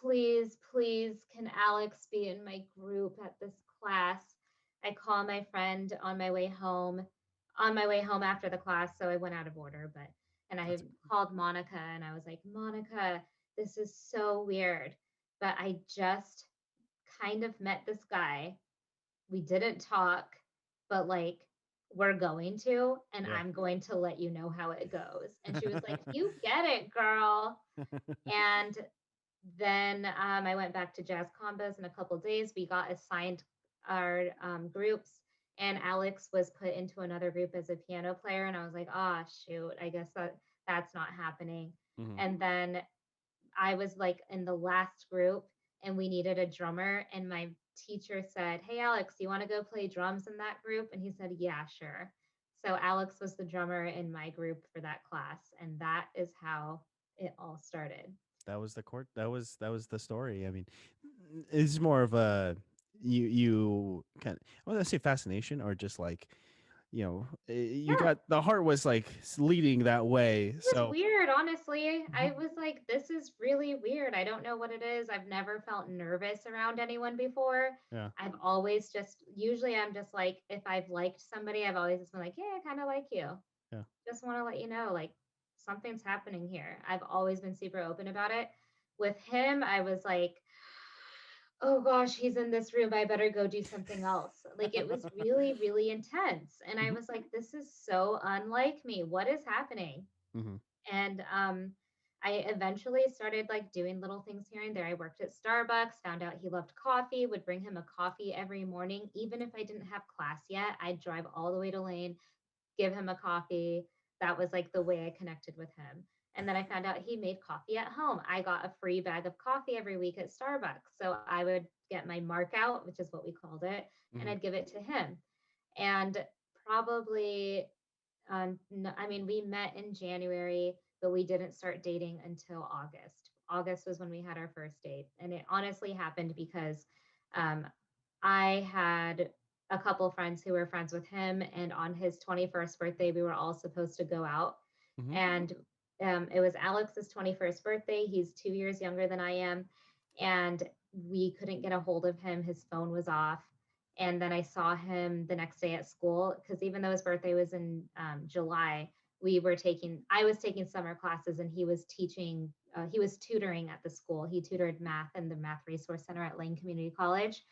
S2: Please, please, can Alex be in my group at this class? I call my friend on my way home after the class. So I went out of order, but and I
S1: that's
S2: called Monica and I was like, "Monica, this is so weird, but I just kind of met this guy. We didn't talk, but like we're going to, and
S1: yeah.
S2: I'm going to let you know how it goes." And she was like, "You get it, girl." And then I went back to Jazz Combos in a couple days. We got assigned our groups, and Alex was put into another group as a piano player. And I was like, "Ah, shoot, I guess that's not happening."
S1: Hmm.
S2: And then I was like in the last group, and we needed a drummer. And my teacher said, "Hey, Alex, you want to go play drums in that group?" And he said, "Yeah, sure." So Alex was the drummer in my group for that class. And that is how it all started.
S1: That was the court. That was the story. I mean, it's more of a you kind. I want to say fascination or just like you
S2: Yeah,
S1: got the heart was like leading that way.
S2: it was
S1: So
S2: weird, honestly. I
S1: Mhm.
S2: was like, this is really weird. I don't know what it is. I've never felt nervous around anyone before.
S1: Yeah,
S2: I've always just, usually, I'm just like, if I've liked somebody, I've always just been like, "Yeah, I kind of like you.
S1: yeah.
S2: Just want to let you know, like, something's happening here." I've always been super open about it. With him, I was like, "Oh gosh, he's in this room. I better go do something else." Like it was really, really intense. And I
S1: Hmm.
S2: was like, "This is so unlike me. What is happening?"
S1: Hmm.
S2: And I eventually started like doing little things here and there. I worked at Starbucks, found out he loved coffee, would bring him a coffee every morning. Even if I didn't have class yet, I'd drive all the way to Lane, give him a coffee. That was like the way I connected with him. And then I found out he made coffee at home. I got a free bag of coffee every week at Starbucks. So I would get my mark out, which is what we called it, and
S1: Hmm.
S2: I'd give it to him. And probably I mean, we met in January, but we didn't start dating until August. August was when we had our first date. And it honestly happened because um, I had a couple friends who were friends with him. And on his 21st birthday, we were all supposed to go out.
S1: Hmm.
S2: And it was Alex's 21st birthday. He's 2 years younger than I am. And we couldn't get a hold of him. His phone was off. And then I saw him the next day at school because even though his birthday was in July, I was taking summer classes and he was tutoring at the school. He tutored math in the Math Resource Center at Lane Community College.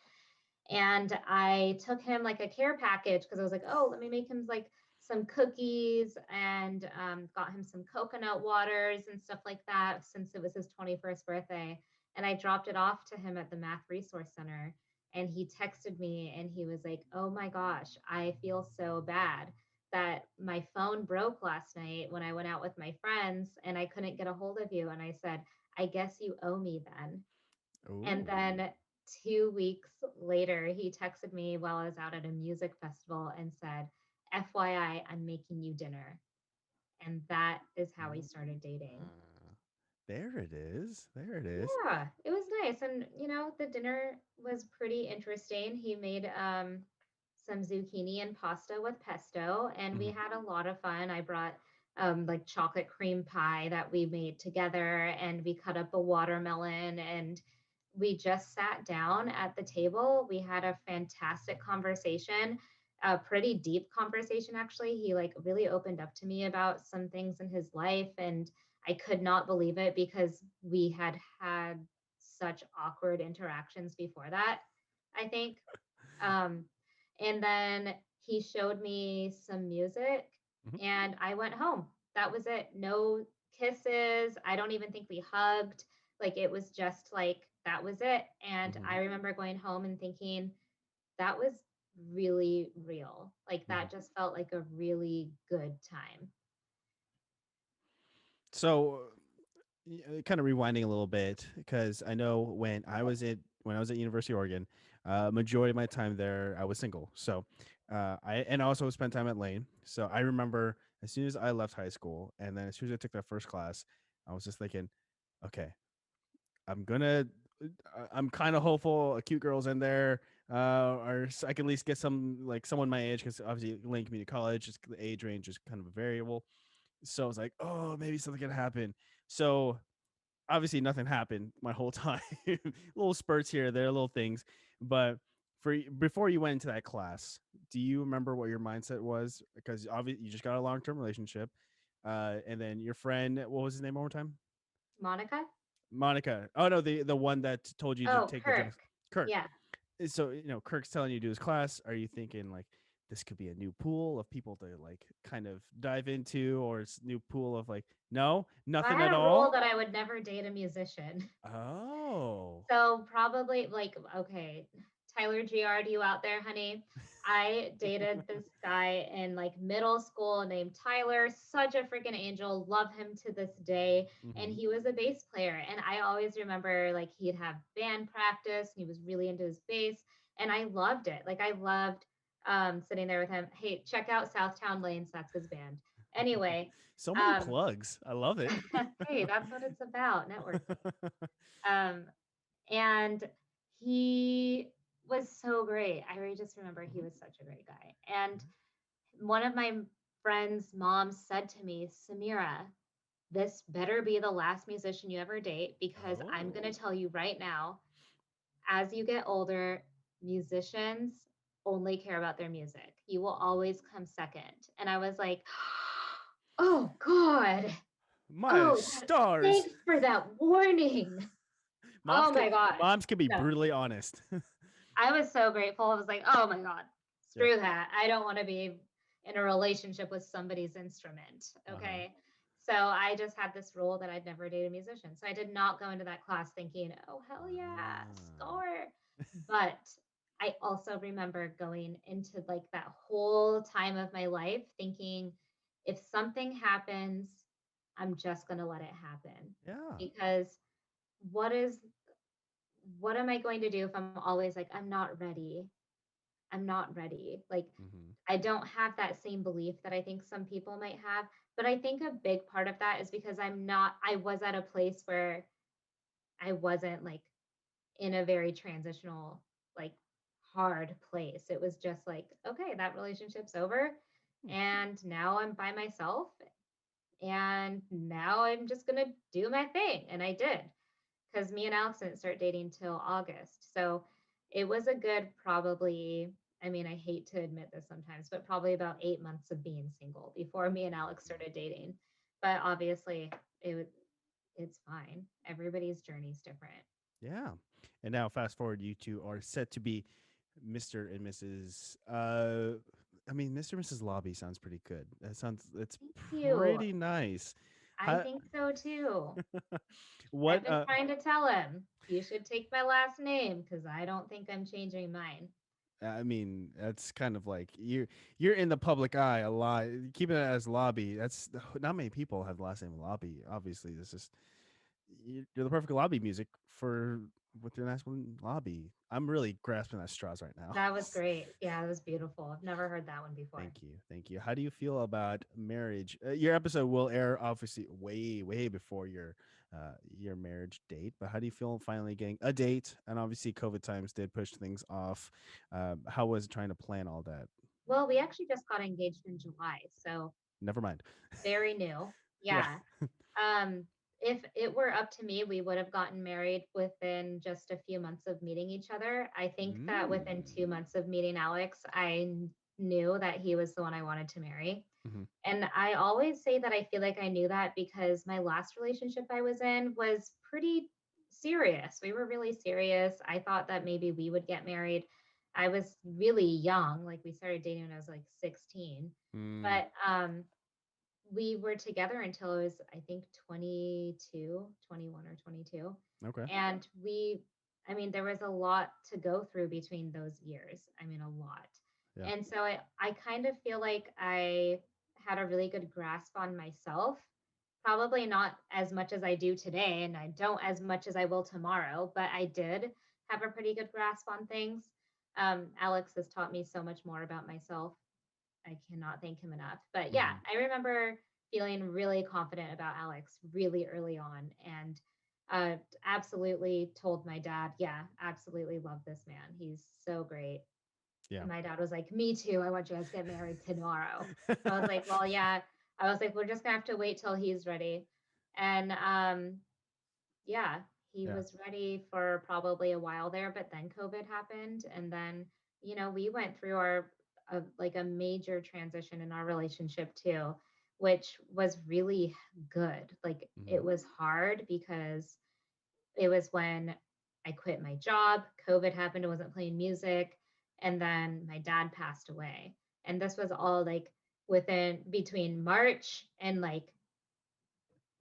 S2: And I took him like a care package because I was like, "Oh, let me make him like some cookies," and got him some coconut waters and stuff like that since it was his 21st birthday. And I dropped it off to him at the Math Resource Center. And he texted me and he was like, "Oh my gosh, I feel so bad that my phone broke last night when I went out with my friends and I couldn't get a hold of you." And I said, "I guess you owe me then." And
S1: Ooh.
S2: then 2 weeks later, he texted me while I was out at a music festival and said, FYI, I'm making you dinner. And that is how we started dating.
S1: Ah. There it is. There it is.
S2: Yeah, it was nice. And, the dinner was pretty interesting. He made some zucchini and pasta with pesto, and we
S1: Mhm.
S2: had a lot of fun. I brought like chocolate cream pie that we made together, and we cut up a watermelon, and we just sat down at the table. We had a fantastic conversation, a pretty deep conversation, actually. He like really opened up to me about some things in his life, and I could not believe it because we had had such awkward interactions before that, I think. Um, and then he showed me some music
S1: Mhm.
S2: and I went home. That was it. No kisses. I don't even think we hugged. Like it was just like that was it. And I
S1: Mhm.
S2: remember going home and thinking that was really real. Like
S1: Mhm.
S2: that just felt like a really good time.
S1: So, kind of rewinding a little bit because I know when I was at University of Oregon, majority of my time there I was single. So, I also spent time at Lane. So I remember as soon as I left high school, and then as soon as I took that first class, I was just thinking, okay, I'm gonna. I'm kind of hopeful a cute girl's in there, or I can at least get some like someone my age because obviously Lane Community College, just the age range is kind of a variable. So I was like, oh, maybe something can happen. So obviously nothing happened my whole time. Little spurts here, there, little things. But before you went into that class, do you remember what your mindset was? Because obviously you just got a long term relationship, and then your friend, what was his name one more time?
S2: Monica?
S1: Monica. Oh no, the one that told you to
S2: Oh,
S1: take the
S2: Kirk.
S1: dress. Kirk.
S2: Yeah.
S1: So Kirk's telling you to do his class. Are you thinking like this could be a new pool of people to like kind of dive into, or it's new pool of like no,
S2: So I
S1: nothing at
S2: had a rule
S1: all?
S2: that I would never date a musician.
S1: Oh.
S2: So probably like, okay, Tyler GR, you out there, honey? I dated this guy in like middle school named Tyler, such a freaking angel, love him to this day. And
S1: Mm-hmm.
S2: he was a bass player. And I always remember like he'd have band practice and he was really into his bass. And I loved it. Like I loved sitting there with him. Hey, check out Southtown Lanes, that's his band. Anyway,
S1: So many
S2: um,
S1: plugs. I love it.
S2: hey, that's what it's about, networking. Um, and he was so great. I just remember he
S1: Mhm.
S2: was such a great guy. And one of my friends' moms said to me, Samira, this better be the last musician you ever date because I'm going to
S1: Oh.
S2: tell you right now, as you get older, musicians only care about their music. You will always come second. And I was like, oh, God.
S1: My
S2: Oh,
S1: stars.
S2: thanks for that warning.
S1: Moms
S2: Oh
S1: can
S2: my gosh.
S1: moms can be
S2: No,
S1: brutally honest.
S2: I was so grateful. I was like, oh my God,
S1: Yeah.
S2: screw that. I don't want to be in a relationship with somebody's instrument.
S1: Uh-huh.
S2: Okay. So I just had this rule that I'd never date a musician. So I did not go into that class thinking, oh, hell yeah,
S1: Ah.
S2: score. But I also remember going into like that whole time of my life thinking, if something happens, I'm just going to let it happen.
S1: Yeah.
S2: Because what is, what am I going to do if I'm always like, I'm not ready? I'm not ready. Like,
S1: Mm-hmm.
S2: I don't have that same belief that I think some people might have. But I think a big part of that is because I was at a place where I wasn't like in a very transitional, like hard place. It was just like, okay, that relationship's over. And now I'm by myself. And now I'm just going to do my thing. And I did because me and Alex didn't start dating till August. So it was a good probably, I mean, I hate to admit this sometimes, but probably about 8 months of being single before me and Alex started dating. But obviously it's fine. Everybody's journey's different.
S1: Yeah. And now fast forward, you two are set to be Mr. and Mrs. I mean, Mr. and Mrs. Lobby sounds pretty good. It's
S2: Thank you.
S1: pretty nice.
S2: I
S1: How,
S2: think so too. I've
S1: what
S2: been trying to tell him you should take my last name because I don't think I'm changing mine.
S1: I mean, that's kind of like you're in the public eye a lot. Keeping it as Lobby, that's not many people have the last name Lobby. Obviously, this is you're the perfect lobby music for with your nice one lobby. I'm really grasping at straws right now.
S2: That was great. Yeah, that was beautiful. I've never heard that one before.
S1: Thank you, thank you. How do you feel about marriage? Your episode will air obviously way before your marriage date. But how do you feel finally getting a date? And obviously, COVID times did push things off. How was it trying to plan all that?
S2: Well, we actually just got engaged in July, so
S1: Never mind.
S2: very new.
S1: Yeah.
S2: Yeah. Um, if it were up to me, we would have gotten married within just a few months of meeting each other. I think that within
S1: Mm.
S2: 2 months of meeting Alex, knew that he was the one I wanted to marry.
S1: Hmm.
S2: And I always say that I feel like I knew that because my last relationship I was in was pretty serious. We were really serious. I thought that maybe we would get married. I was really young, like we started dating when I was like 16.
S1: Mm.
S2: But we were together until I was, I think, 22, 21 or 22.
S1: Okay.
S2: And I mean, there was a lot to go through between those years. I mean, a lot.
S1: Yeah.
S2: And so I kind of feel like I had a really good grasp on myself. Probably not as much as I do today, and I don't as much as I will tomorrow, but I did have a pretty good grasp on things. Alex has taught me so much more about myself. I cannot thank him enough. But yeah,
S1: Hmm.
S2: I remember feeling really confident about Alex really early on and absolutely told my dad, yeah, absolutely love this man. He's so great.
S1: Yeah.
S2: And my dad was like, me too. I want you guys to get married tomorrow. I was like, well, yeah. I was like, we're just gonna have to wait till he's ready. And yeah, he
S1: Yeah.
S2: was ready for probably a while there, but then COVID happened. And then, we went through like a major transition in our relationship too, which was really good. Like
S1: Hmm.
S2: it was hard because it was when I quit my job, COVID happened, I wasn't playing music, and then my dad passed away. And this was all like within between March and like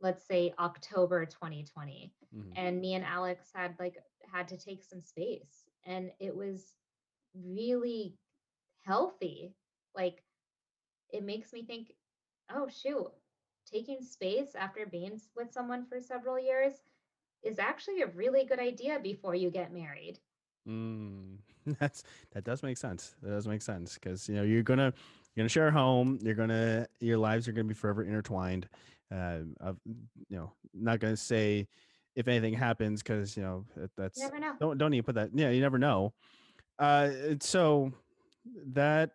S2: let's say October 2020.
S1: Hmm.
S2: And me and Alex had to take some space and it was really healthy. Like it makes me think, oh shoot, taking space after being with someone for several years is actually a really good idea before you get married.
S1: Mm. That's that does make sense. That does make sense because you're gonna share a home. Your lives are gonna be forever intertwined. Of not gonna say if anything happens because
S2: You
S1: that's
S2: never know.
S1: don't even put that. Yeah, you never know. So that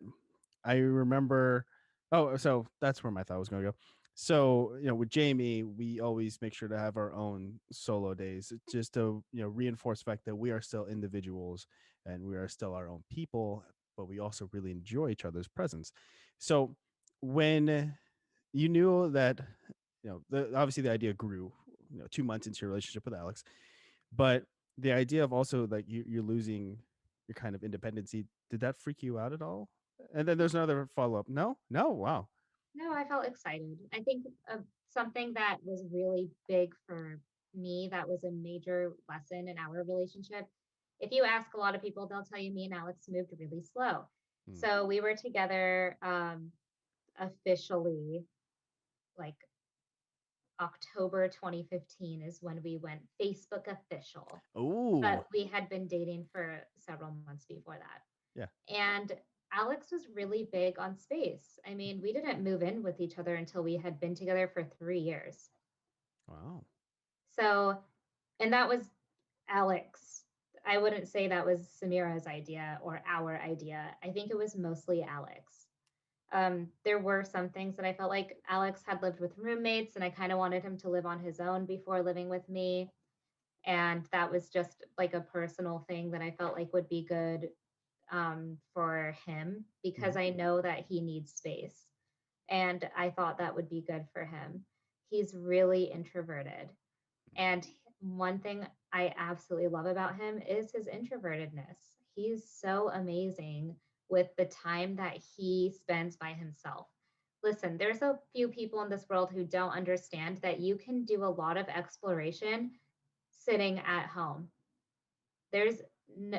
S1: I remember. Oh, so that's where my thought was going to go. So, with Jamie, we always make sure to have our own solo days just to, reinforce the fact that we are still individuals and we are still our own people, but we also really enjoy each other's presence. So, when you knew that, obviously the idea grew, 2 months into your relationship with Alex, but the idea of also like you're losing your kind of independency, did that freak you out at all? And then there's another follow up. No, no, wow.
S2: No, I felt excited. I think something that was really big for me, that was a major lesson in our relationship. If you ask a lot of people, they'll tell you me and Alex moved really slow.
S1: Hmm.
S2: So we were together officially like October 2015 is when we went Facebook official,
S1: Oh,
S2: but we had been dating for several months before that.
S1: yeah.
S2: And Alex was really big on space. I mean, we didn't move in with each other until we had been together for 3 years.
S1: Wow.
S2: So, and that was Alex. I wouldn't say that was Samira's idea or our idea. I think it was mostly Alex. There were some things that I felt like Alex had lived with roommates, and I kind of wanted him to live on his own before living with me. And that was just like a personal thing that I felt like would be good for him because
S1: Hmm.
S2: I know that he needs space. And I thought that would be good for him. He's really introverted. And one thing I absolutely love about him is his introvertedness. He's so amazing with the time that he spends by himself. Listen, there's a few people in this world who don't understand that you can do a lot of exploration sitting at home.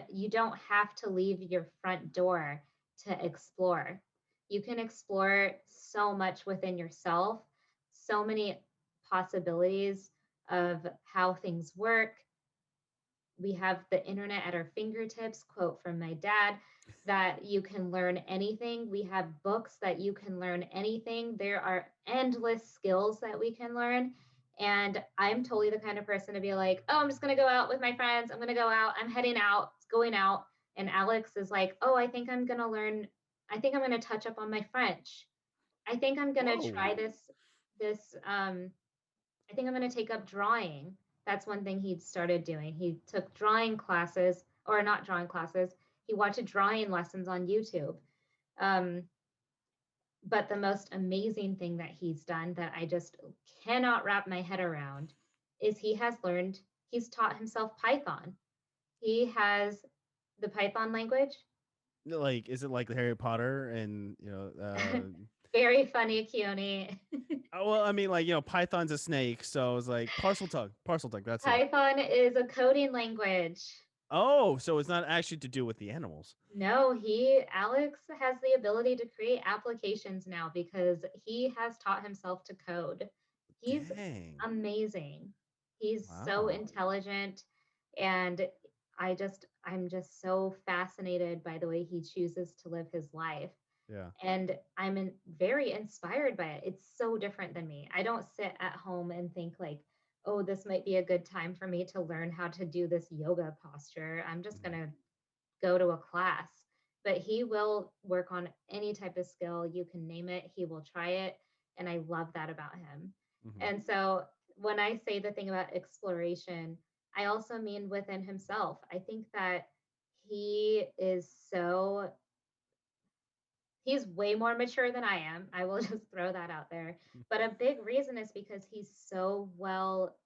S2: You don't have to leave your front door to explore. You can explore so much within yourself, so many possibilities. of how things work. We have the internet at our fingertips, quote from my dad, that you can learn anything. We have books that you can learn anything. There are endless skills that we can learn. And I'm totally the kind of person to be like, oh, I'm just going to go out with my friends. I'm going to go out. I'm heading out, going out. And Alex is like, oh, I think I'm going to learn. I think I'm going to touch up on my French. I think I'm going to
S1: Whoa.
S2: try this. I think I'm going to take up drawing. That's one thing he started doing. He took drawing classes, or not drawing classes. He watched drawing lessons on YouTube. Um, but the most amazing thing that he's done that I just cannot wrap my head around is he's taught himself Python. He has the Python language.
S1: Like, is it like Harry Potter and
S2: Very funny, Keoni.
S1: well, I mean, like, Python's a snake, so it's like parcel tongue. That's it.
S2: Python is a coding language.
S1: Oh, so it's not actually to do with the animals.
S2: No, Alex has the ability to create applications now because he has taught himself to code. He's
S1: Dang.
S2: amazing. He's so
S1: Wow.
S2: intelligent, and I'm just so fascinated by the way he chooses to live his life.
S1: Yeah.
S2: And very inspired by it. It's so different than me. I don't sit at home and think like, oh, this might be a good time for me to learn how to do this yoga posture. I'm just going
S1: Mhm.
S2: to go to a class. But he will work on any type of skill. You can name it, he will try it. And I love that about him.
S1: Mhm.
S2: And so when I say the thing about exploration, I also mean within himself. I think that he is so he's way more mature than I am. I will just throw that out there. But a big reason is because he's so well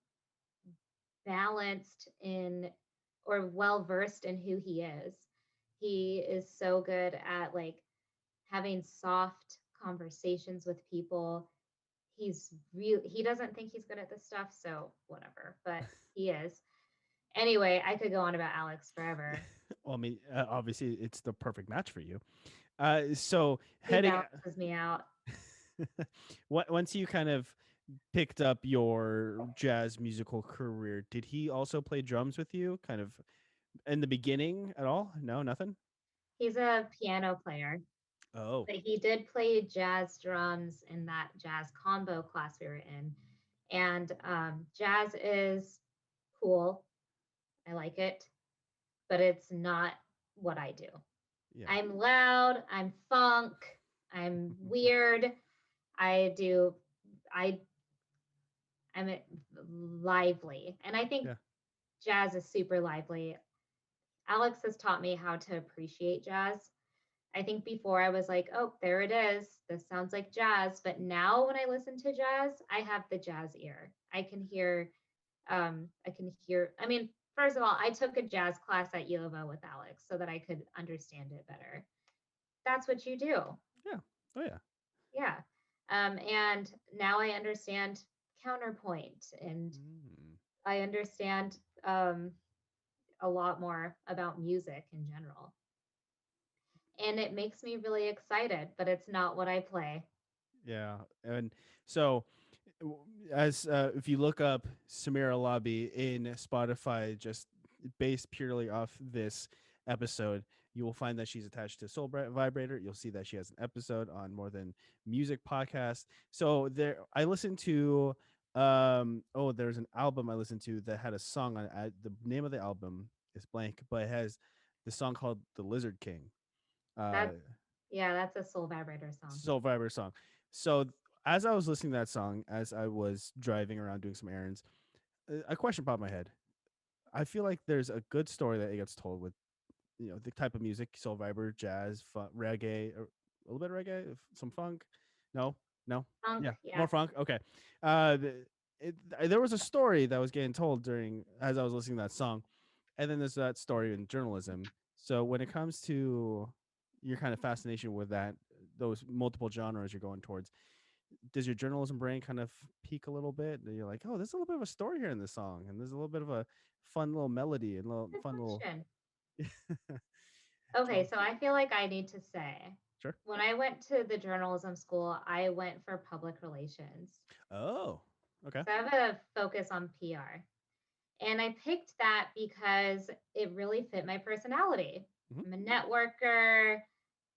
S2: balanced in or well versed in who he is. He is so good at like having soft conversations with people. He doesn't think he's good at this stuff, so whatever, but he is. Anyway, I could go on about Alex forever.
S1: Well, I mean, obviously, it's the perfect match for you. So
S2: He
S1: heading
S2: balances me out.
S1: once you kind of picked up your jazz musical career, did he also play drums with you, kind of in the beginning at all? No, nothing.
S2: He's a piano player,
S1: Oh,
S2: but he did play jazz drums in that jazz combo class we were in. And jazz is cool. I like it, but it's not what I do.
S1: yeah.
S2: I'm loud, I'm funk, I'm weird. I do I I'm lively. And I think
S1: Yeah.
S2: jazz is super lively. Alex has taught me how to appreciate jazz. I think before I was like, oh, there it is. This sounds like jazz. But now when I listen to jazz, I have the jazz ear. I mean, first of all, I took a jazz class at U of O with Alex so that I could understand it better. That's what you do.
S1: Yeah. Oh yeah.
S2: Yeah. And now I understand counterpoint and
S1: Mm.
S2: I understand um, a lot more about music in general. And it makes me really excited, but it's not what I play.
S1: Yeah. And so w- as if you look up Samira Lobby in Spotify, just based purely off this episode, you will find that she's attached to Vibrator. You'll see that she has an episode on More Than Music podcast. So there, I listened to. There's an album I listened to that had a song on it. The name of the album is blank, but it has the song called "The Lizard King." Uh,
S2: That's yeah, that's a soul vibrator song.
S1: Soul Vibrator song. So as I was listening to that song, as I was driving around doing some errands, a question popped in my head. I feel like there's a good story that it gets told with the type of music: soul vibrator, jazz, reggae, a little bit of reggae, some funk. No, no,
S2: Funk,
S1: yeah,
S2: yeah.
S1: more funk. Okay, uh, there was a story that was getting told during as I was listening to that song, and then there's that story in journalism. So when it comes to your kind of fascination with those multiple genres you're going towards, does your journalism brain kind of peak a little bit? And you're like, oh, there's a little bit of a story here in this song, and there's a little bit of a fun little melody and little
S2: Good
S1: fun little.
S2: question. Okay,
S1: So
S2: so I feel like I need to say
S1: sure.
S2: when I went to the journalism school, I went for public relations.
S1: Oh. Okay.
S2: So I have a focus on PR. And I picked that because it really fit my personality.
S1: Hmm.
S2: I'm a networker.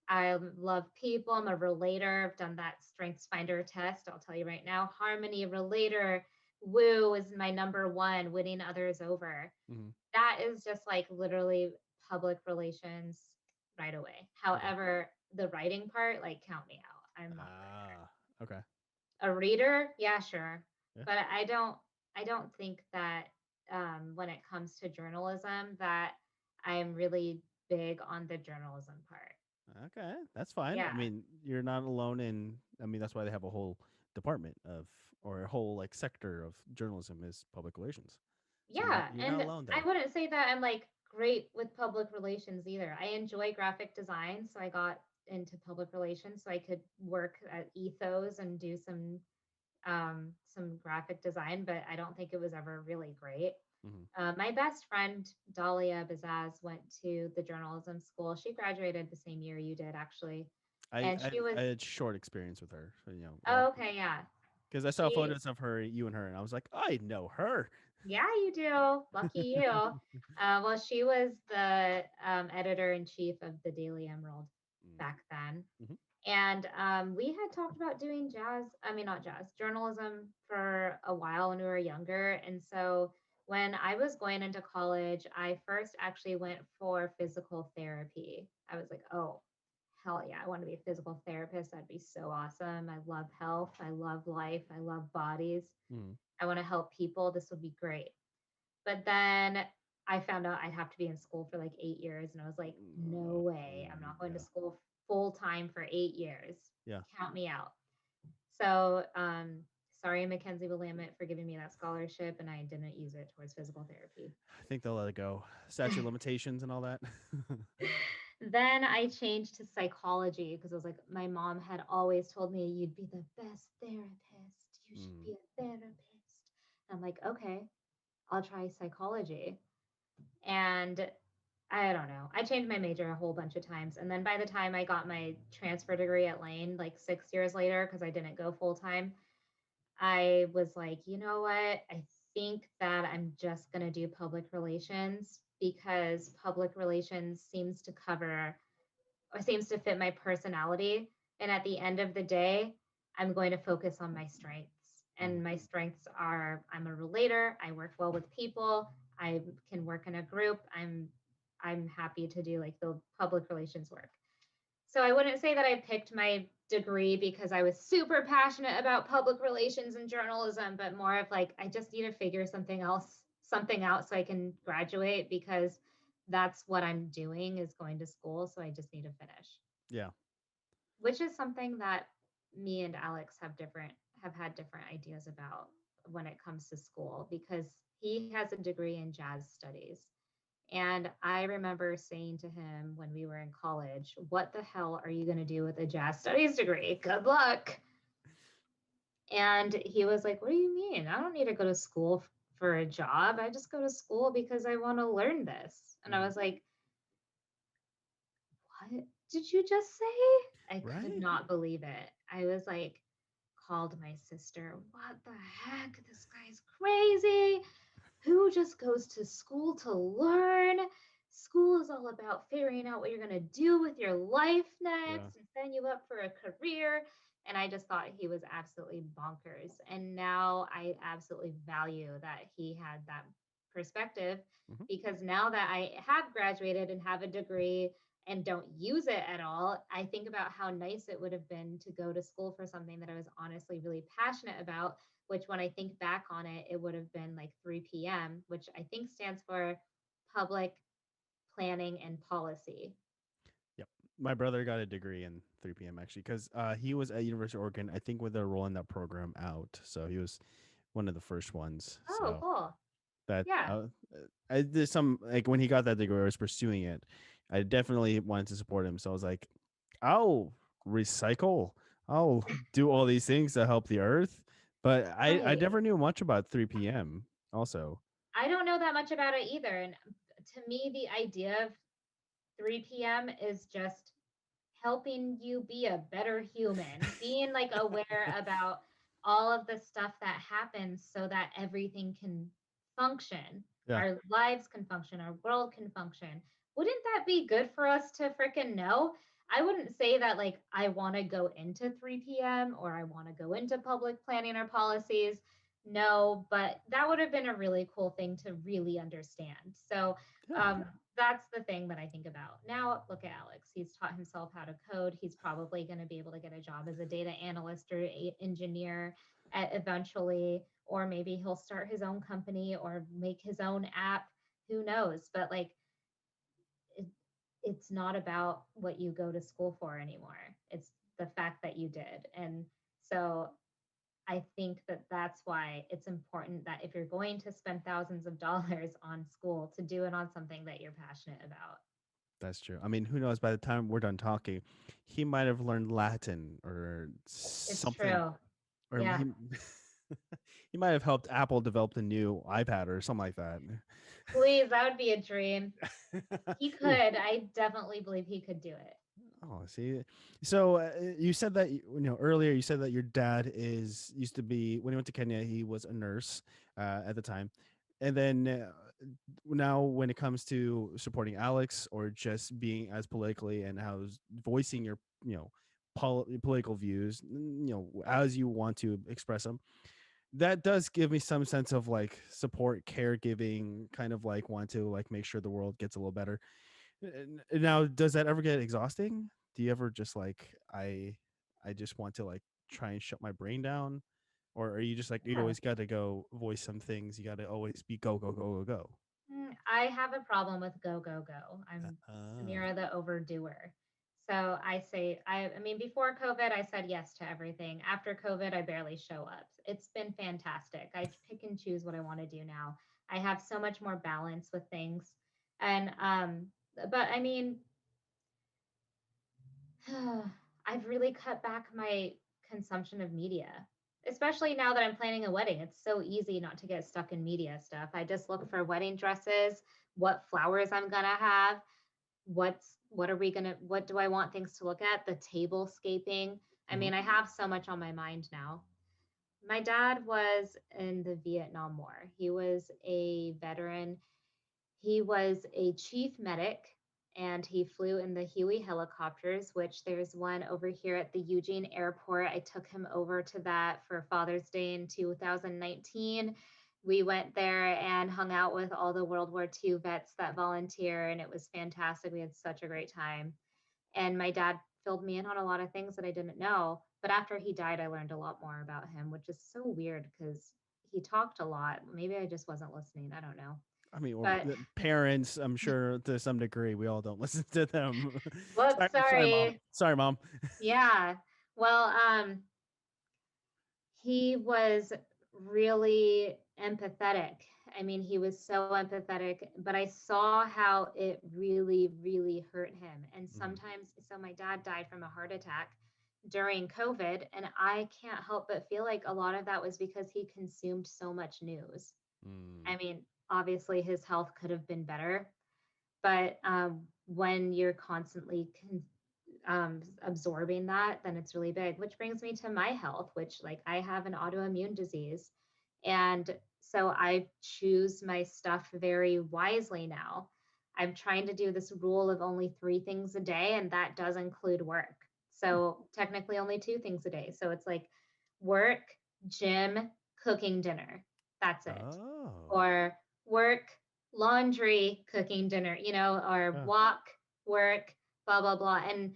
S2: I love people. I'm a relator. I've done that strengths finder test. I'll tell you right now, harmony, relator, woo is my number one, winning others over.
S1: Hmm.
S2: That is just like literally public relations right away.
S1: Okay.
S2: However, the writing part, like count me out. I'm not a writer.
S1: Ah. Okay.
S2: A reader, yeah, sure.
S1: Yeah.
S2: But I don't think that when it comes to journalism that I'm really big on the journalism part.
S1: Okay. That's fine. I
S2: Yeah.
S1: mean, you're not alone in. I mean, that's why they have a whole department of, or a whole like sector of journalism is public relations. So
S2: Yeah,
S1: you're not
S2: and
S1: alone
S2: I
S1: there.
S2: wouldn't say that I'm like great with public relations either. I enjoy graphic design, so I got into public relations so I could work at Ethos and do some graphic design, but I don't think it was ever really great.
S1: Hmm.
S2: My best friend Dahlia Bazaz went to the journalism school. She graduated the same year you did, actually,
S1: I,
S2: and
S1: I
S2: she
S1: I
S2: was
S1: had short experience with her, so,
S2: oh, okay, yeah.
S1: because I saw
S2: She
S1: photos of her, you and her, and I was like, I know her.
S2: Yeah, you do. Lucky you. Well, she was the editor in chief of the Daily Emerald back then.
S1: Mm-hmm.
S2: And we had talked about doing not jazz, journalism for a while when we were younger. And so when I was going into college, I first actually went for physical therapy. I was like, oh, hell yeah, I want to be a physical therapist. That'd be so awesome. I love health. I love life. I love bodies.
S1: Mm-hmm.
S2: I want to help people. This would be great. But then I found out I'd have to be in school for like 8 years. And I was like, no way. I'm not going to
S1: Yeah.
S2: school full time for 8 years.
S1: Yeah.
S2: Count me out. So, sorry, Mackenzie Willamette, for giving me that scholarship. And I didn't use it towards physical therapy.
S1: I think they'll let it go. Statute of limitations and all that.
S2: Then I changed to psychology because I was like, my mom had always told me you'd be the best therapist. You should
S1: Mm.
S2: be a therapist. And I'm like, okay, I'll try psychology. And I don't know. I changed my major a whole bunch of times. And then by the time I got my transfer degree at Lane, like 6 years later, because I didn't go full time, I was like, you know what? I think that I'm just going to do public relations because public relations seems to cover or seems to fit my personality. And at the end of the day, I'm going to focus on my strengths.
S1: Mm.
S2: And my strengths are I'm a relator, I work well with people, I can work in a group, I'm happy to do like the public relations work. So I wouldn't say that I picked my degree because I was super passionate about public relations and journalism, but more of like I just need to figure something out so I can graduate because that's what I'm doing is going to school, so I just need to finish.
S1: Yeah.
S2: Which is something that me and Alex have had different ideas about when it comes to school because he has a degree in jazz studies. And I remember saying to him when we were in college, what the hell are you going to do with a jazz studies degree? Good luck. And he was like, what do you mean? I don't need to go to school for a job. I just go to school because I want to learn this. And I
S1: Mm.
S2: was like, what did you just say? I could
S1: Right.
S2: not believe it. I was like, called my sister, what the heck? This guy's crazy. Who just goes to school to learn? School is all about figuring out what you're going to do with your life
S1: Yeah.
S2: next and setting you up for a career. And I just thought he was absolutely bonkers. And now I absolutely value that he had that perspective
S1: Hmm.
S2: because now that I have graduated and have a degree and don't use it at all, I think about how nice it would have been to go to school for something that I was honestly really passionate about, which when I think back on it, it would have been like 3 p.m., which I think stands for public planning and policy.
S1: Yep. My brother got a degree in 3 p.m. actually because he was at University of Oregon. I think when they're rolling that program out, so he was one of the first ones.
S2: Oh,
S1: So
S2: cool.
S1: that
S2: Yeah.
S1: I did some like when he got that degree, I was pursuing it. I definitely wanted to support him. So I was like, I'll recycle. I'll do all these things to help the earth. But I
S2: Right.
S1: never knew much about 3 p.m. Also.
S2: I don't know that much about it either. And to me, the idea of 3 p.m. is just helping you be a better human, being like aware about all of the stuff that happens so that everything can function,
S1: Yeah.
S2: our lives can function, our world can function. Wouldn't that be good for us to freaking know? I wouldn't say that like I want to go into 3 p.m. or I want to go into public planning or policies. No, but that would have been a really cool thing to really understand. So
S1: Yeah.
S2: um, that's the thing that I think about. Now, look at Alex. He's taught himself how to code. He's probably going to be able to get a job as a data analyst or engineer eventually, or maybe he'll start his own company or make his own app. Who knows? But like, it, it's not about what you go to school for anymore. It's the fact that you did. And so I think that that's why it's important that if you're going to spend thousands of dollars on school, to do it on something that you're passionate about.
S1: That's true. I mean, who knows? By the time we're done talking, he might have learned Latin or
S2: It's
S1: something,
S2: true.
S1: or
S2: Yeah.
S1: he he might have helped Apple develop a new iPad or something like that.
S2: Please, that would be a dream. He could. I definitely believe he could do it.
S1: Oh, see. So you said that earlier. You said that your dad is used to be when he went to Kenya. He was a nurse at the time, and then now when it comes to supporting Alex or just being as politically and how voicing your political views, as you want to express them, that does give me some sense of like support, caregiving, kind of like want to like make sure the world gets a little better. Now, does that ever get exhausting? Do you ever just like I just want to like try and shut my brain down, or are you just like you
S2: Yeah.
S1: always got to go voice some things? You got to always be go go go go go.
S2: I have a problem with go, go, go. I'm
S1: Ah.
S2: Samira the overdoer. So I mean, before COVID, I said yes to everything. After COVID, I barely show up. It's been fantastic. I pick and choose what I want to do now. I have so much more balance with things. And, but I mean, I've really cut back my consumption of media, especially now that I'm planning a wedding. It's so easy not to get stuck in media stuff. I just look for wedding dresses, what flowers I'm going to have, what do I want things to look at, the tablescaping. I
S1: Hmm.
S2: mean, I have so much on my mind now. My dad was in the Vietnam War. He was a veteran. He was a chief medic and he flew in the Huey helicopters, which there's one over here at the Eugene Airport. I took him over to that for Father's Day in 2019. We went there and hung out with all the World War II vets that volunteer, and it was fantastic. We had such a great time. And my dad filled me in on a lot of things that I didn't know. But after he died, I learned a lot more about him, which is so weird because he talked a lot. Maybe I just wasn't listening. I don't know.
S1: I mean, or
S2: But
S1: parents, I'm sure to some degree, we all don't listen to them.
S2: whoops,
S1: Sorry, mom.
S2: sorry.
S1: Sorry, mom.
S2: Yeah. Well, he was really empathetic. I mean, he was so empathetic, but I saw how it really, really hurt him. And
S1: Mm,
S2: sometimes, so my dad died from a heart attack during COVID, and I can't help but feel like a lot of that was because he consumed so much news.
S1: mm,
S2: I mean, obviously his health could have been better, but when you're constantly absorbing that, then it's really big. Which brings me to my health, which like I have an autoimmune disease. And so I choose my stuff very wisely now. I'm trying to do this rule of only 3 things a day, and that does include work. So technically only 2 things a day. So it's like work, gym, cooking dinner. That's it.
S1: oh,
S2: Or work, laundry, cooking dinner, or
S1: yeah.
S2: walk, work, blah, blah, blah. And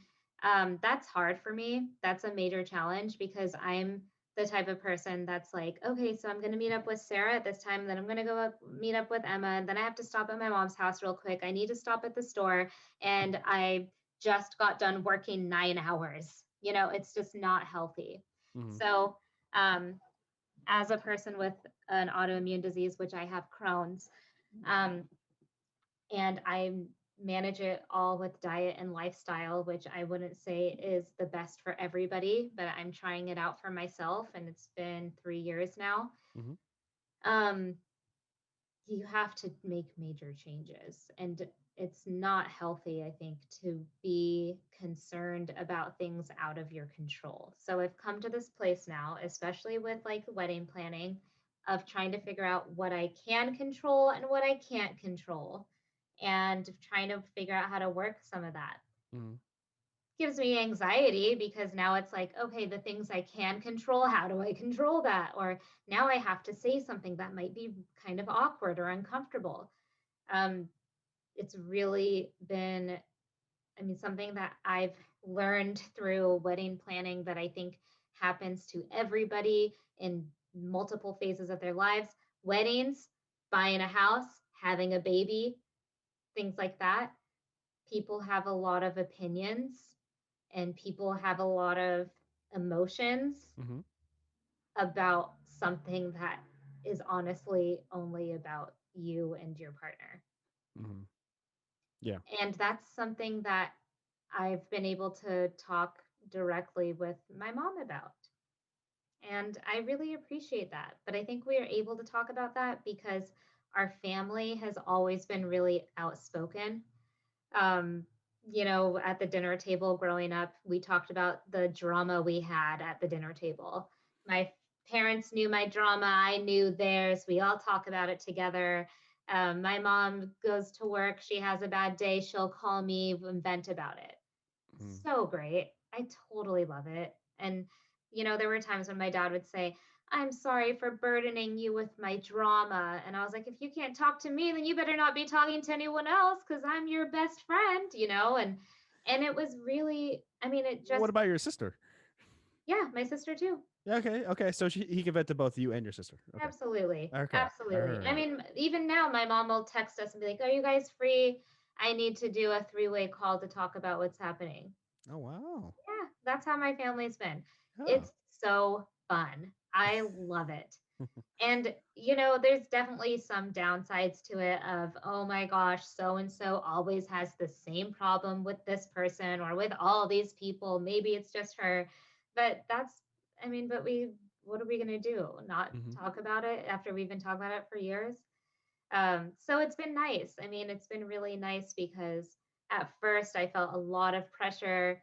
S2: that's hard for me. That's a major challenge because I'm the type of person that's like, okay, so I'm going to meet up with Sarah at this time, then I'm going to go meet up with Emma, and then I have to stop at my mom's house real quick. I need to stop at the store, and I just got done working 9 hours. It's just not healthy.
S1: Hmm.
S2: So, um, as a person with an autoimmune disease, which I have Crohn's, um, and I manage it all with diet and lifestyle, which I wouldn't say is the best for everybody, but I'm trying it out for myself, and it's been 3 years now.
S1: Hmm.
S2: Um, you have to make major changes. And it's not healthy, I think, to be concerned about things out of your control. So I've come to this place now, especially with like wedding planning, of trying to figure out what I can control and what I can't control, and trying to figure out how to work some of that.
S1: Mm-hmm.
S2: Gives me anxiety because now it's like, okay, the things I can control, how do I control that? Or now I have to say something that might be kind of awkward or uncomfortable. Um, it's really been, I mean, something that I've learned through wedding planning that I think happens to everybody in multiple phases of their lives. Weddings, buying a house, having a baby, things like that. People have a lot of opinions and people have a lot of emotions
S1: Mm-hmm.
S2: about something that is honestly only about you and your partner.
S1: Mm-hmm. Yeah.
S2: And that's something that I've been able to talk directly with my mom about. And I really appreciate that. But I think we are able to talk about that because our family has always been really outspoken. um, at the dinner table growing up, we talked about the drama we had at the dinner table. My parents knew my drama, I knew theirs. We all talk about it together. My mom goes to work, she has a bad day, she'll call me and vent about it.
S1: Mm-hmm.
S2: So great. I totally love it. And, there were times when my dad would say, I'm sorry for burdening you with my drama. And I was like, if you can't talk to me, then you better not be talking to anyone else because I'm your best friend. And it was really, I mean, it
S1: What
S2: just,
S1: about your sister?
S2: yeah, my sister too.
S1: Yeah, okay, okay. So he can vet to both you and your sister. Okay,
S2: Absolutely.
S1: okay, all
S2: Absolutely. I
S1: right.
S2: mean, even now, my mom will text us and be like, are you guys free? I need to do a three-way call to talk about what's happening.
S1: Oh wow.
S2: Yeah, that's how my family's been.
S1: Oh.
S2: It's so fun. I love it. And, there's definitely some downsides to it of, oh my gosh, so and so always has the same problem with this person or with all these people. Maybe it's just her. But I mean, what are we going to do? Not
S1: Mm-hmm.
S2: talk about it after we've been talking about it for years? So it's been nice. I mean, it's been really nice because at first I felt a lot of pressure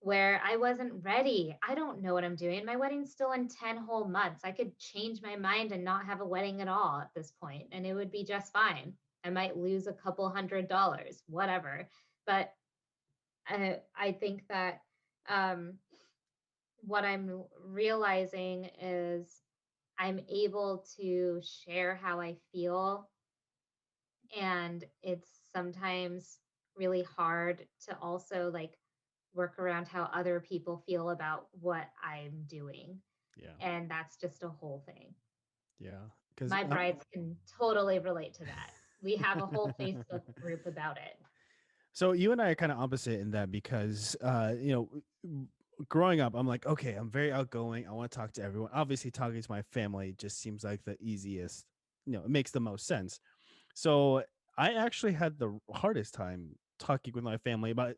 S2: where I wasn't ready. I don't know what I'm doing. My wedding's still in 10 whole months. I could change my mind and not have a wedding at all at this point, and it would be just fine. I might lose a couple $100, whatever. But I think that um, what I'm realizing is I'm able to share how I feel, and it's sometimes really hard to also like work around how other people feel about what I'm doing.
S1: Yeah,
S2: And that's just a whole thing.
S1: yeah. Because
S2: My brides can totally relate to that. We have a whole Facebook group about it.
S1: so you and I are kind of opposite in that because growing up, I'm like, okay, I'm very outgoing. I want to talk to everyone. Obviously, talking to my family just seems like the easiest. It makes the most sense. So I actually had the hardest time talking with my family about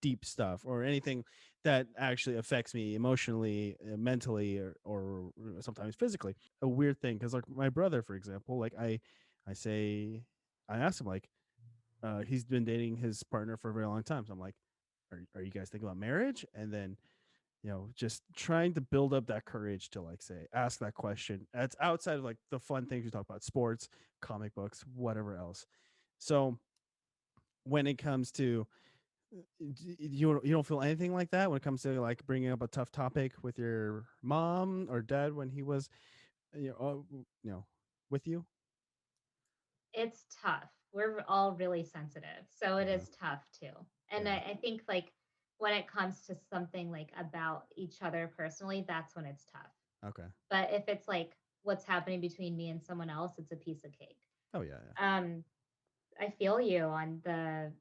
S1: deep stuff or anything that actually affects me emotionally, mentally, or sometimes physically. A weird thing because like my brother, for example, like I say I asked him like he's been dating his partner for a very long time. So I'm like, are you guys thinking about marriage? And then just trying to build up that courage to like say ask that question. That's outside of like the fun things we talk about, sports, comic books, whatever else. So when it comes to you don't feel anything like that when it comes to like bringing up a tough topic with your mom or dad when he was with you.
S2: It's tough. We're all really sensitive. So it
S1: Yeah,
S2: is tough too. And
S1: yeah,
S2: I think like when it comes to something like about each other personally, that's when it's tough.
S1: okay.
S2: But if it's like what's happening between me and someone else, it's a piece of cake.
S1: Oh yeah, yeah.
S2: Um, I feel you on the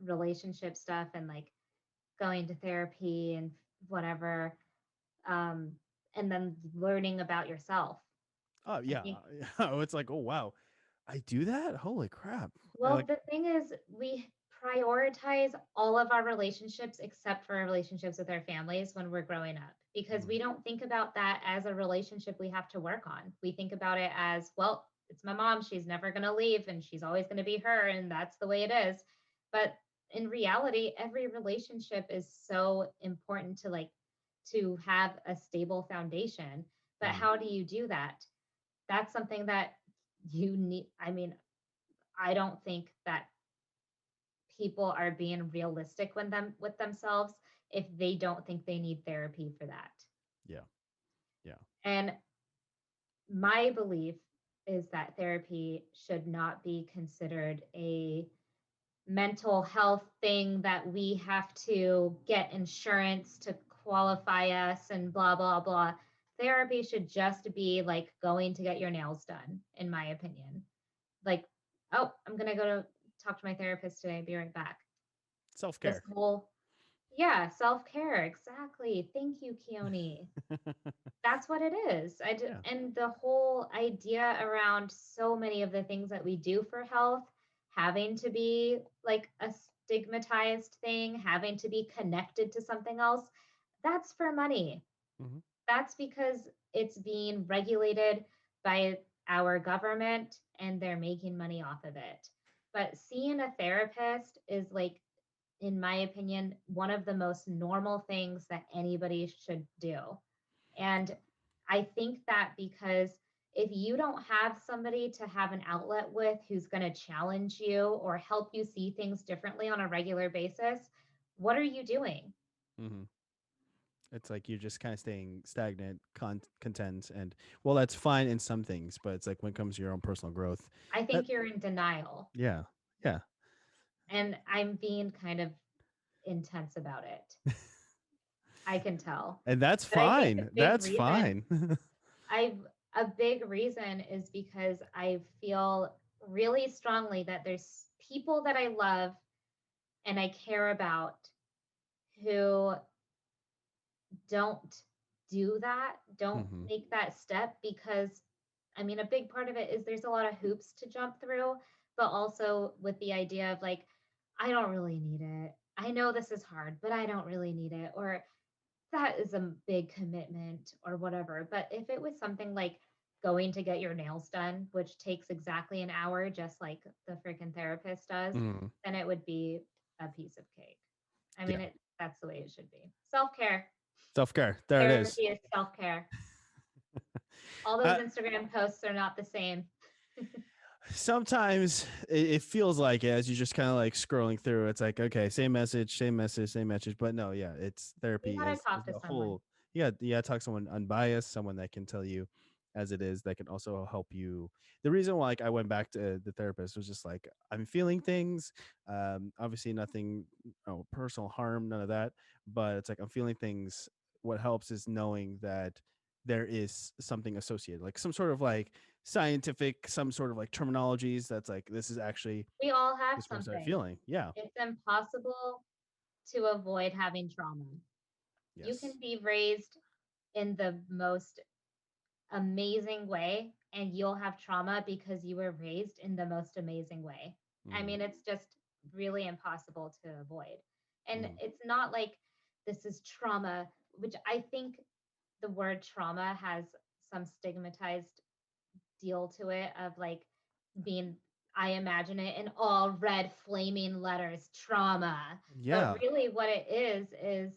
S2: relationship stuff and like going to therapy and whatever, um, and then learning about yourself.
S1: Oh
S2: I
S1: yeah.
S2: think,
S1: Oh, it's like, oh wow, I do that, holy crap. I
S2: well,
S1: like
S2: the thing is, we prioritize all of our relationships except for our relationships with our families when we're growing up because
S1: Mm,
S2: we don't think about that as a relationship we have to work on. We think about it as, well, it's my mom. She's never going to leave and she's always going to be her. And that's the way it is. But in reality, every relationship is so important to to have a stable foundation. But
S1: mhm.
S2: how do you do that? That's something that you need. I mean, I don't think that people are being realistic with themselves if they don't think they need therapy for that.
S1: Yeah. Yeah.
S2: And my belief is that therapy should not be considered a mental health thing that we have to get insurance to qualify us and blah blah blah. Therapy should just be like going to get your nails done, in my opinion. Like, oh, I'm going to go to talk to my therapist today, be right back.
S1: Self
S2: This
S1: care.
S2: whole, yeah, self-care, exactly. Thank you, Keoni. That's what it is.
S1: Yeah.
S2: And the whole idea around so many of the things that we do for health having to be like a stigmatized thing, having to be connected to something else, that's for money.
S1: Hmm.
S2: That's because it's being regulated by our government and they're making money off of it. But seeing a therapist is like, in my opinion, one of the most normal things that anybody should do. And I think that because if you don't have somebody to have an outlet with who's going to challenge you or help you see things differently on a regular basis, what are you doing?
S1: Hmm. It's like you're just kind of staying stagnant, content, and well, that's fine in some things, but it's like when it comes to your own personal growth,
S2: I
S1: that
S2: think you're in denial.
S1: yeah, yeah,
S2: And I'm being kind of intense about it. I can tell.
S1: and that's
S2: But I think
S1: fine.
S2: a big
S1: That's
S2: reason
S1: fine.
S2: I've a big reason is because I feel really strongly that there's people that I love and I care about who don't do that, don't
S1: Hmm.
S2: make that step because I mean, a big part of it is there's a lot of hoops to jump through, but also with the idea of like, I don't really need it. I know this is hard, but I don't really need it. Or that is a big commitment or whatever. But if it was something like going to get your nails done, which takes exactly an hour, just like the freaking therapist does,
S1: Hmm.
S2: then it would be a piece of cake. I mean,
S1: Yeah,
S2: that's the way it should be. Self care.
S1: self care. There it is.
S2: Therapy is self care. All those
S1: Uh,
S2: Instagram posts are not the same.
S1: Sometimes it feels like it as you just kind of like scrolling through. It's like, okay, same message, same message, same message. But no, yeah, it's
S2: You
S1: therapy
S2: got to
S1: is
S2: talk to
S1: a
S2: someone.
S1: whole. Yeah, talk to someone unbiased, someone that can tell you as it is, that can also help you. The reason why like I went back to the therapist was just like I'm feeling things. Obviously nothing, oh, personal harm, none of that. But it's like I'm feeling things. What helps is knowing that there is something associated, like some sort of like scientific, some sort of like terminologies that's like this is actually
S2: We all have
S1: this person are
S2: something.
S1: feeling. Yeah.
S2: It's impossible to avoid having trauma. You
S1: Yes.
S2: can be raised in the most amazing way and you'll have trauma because you were raised in the most amazing way. I
S1: Hmm.
S2: mean, it's just really impossible to avoid. And
S1: Hmm.
S2: it's not like this is trauma, which I think the word trauma has some stigmatized deal to it of like being, I imagine it in all red flaming letters, trauma. But
S1: Yeah.
S2: really what it is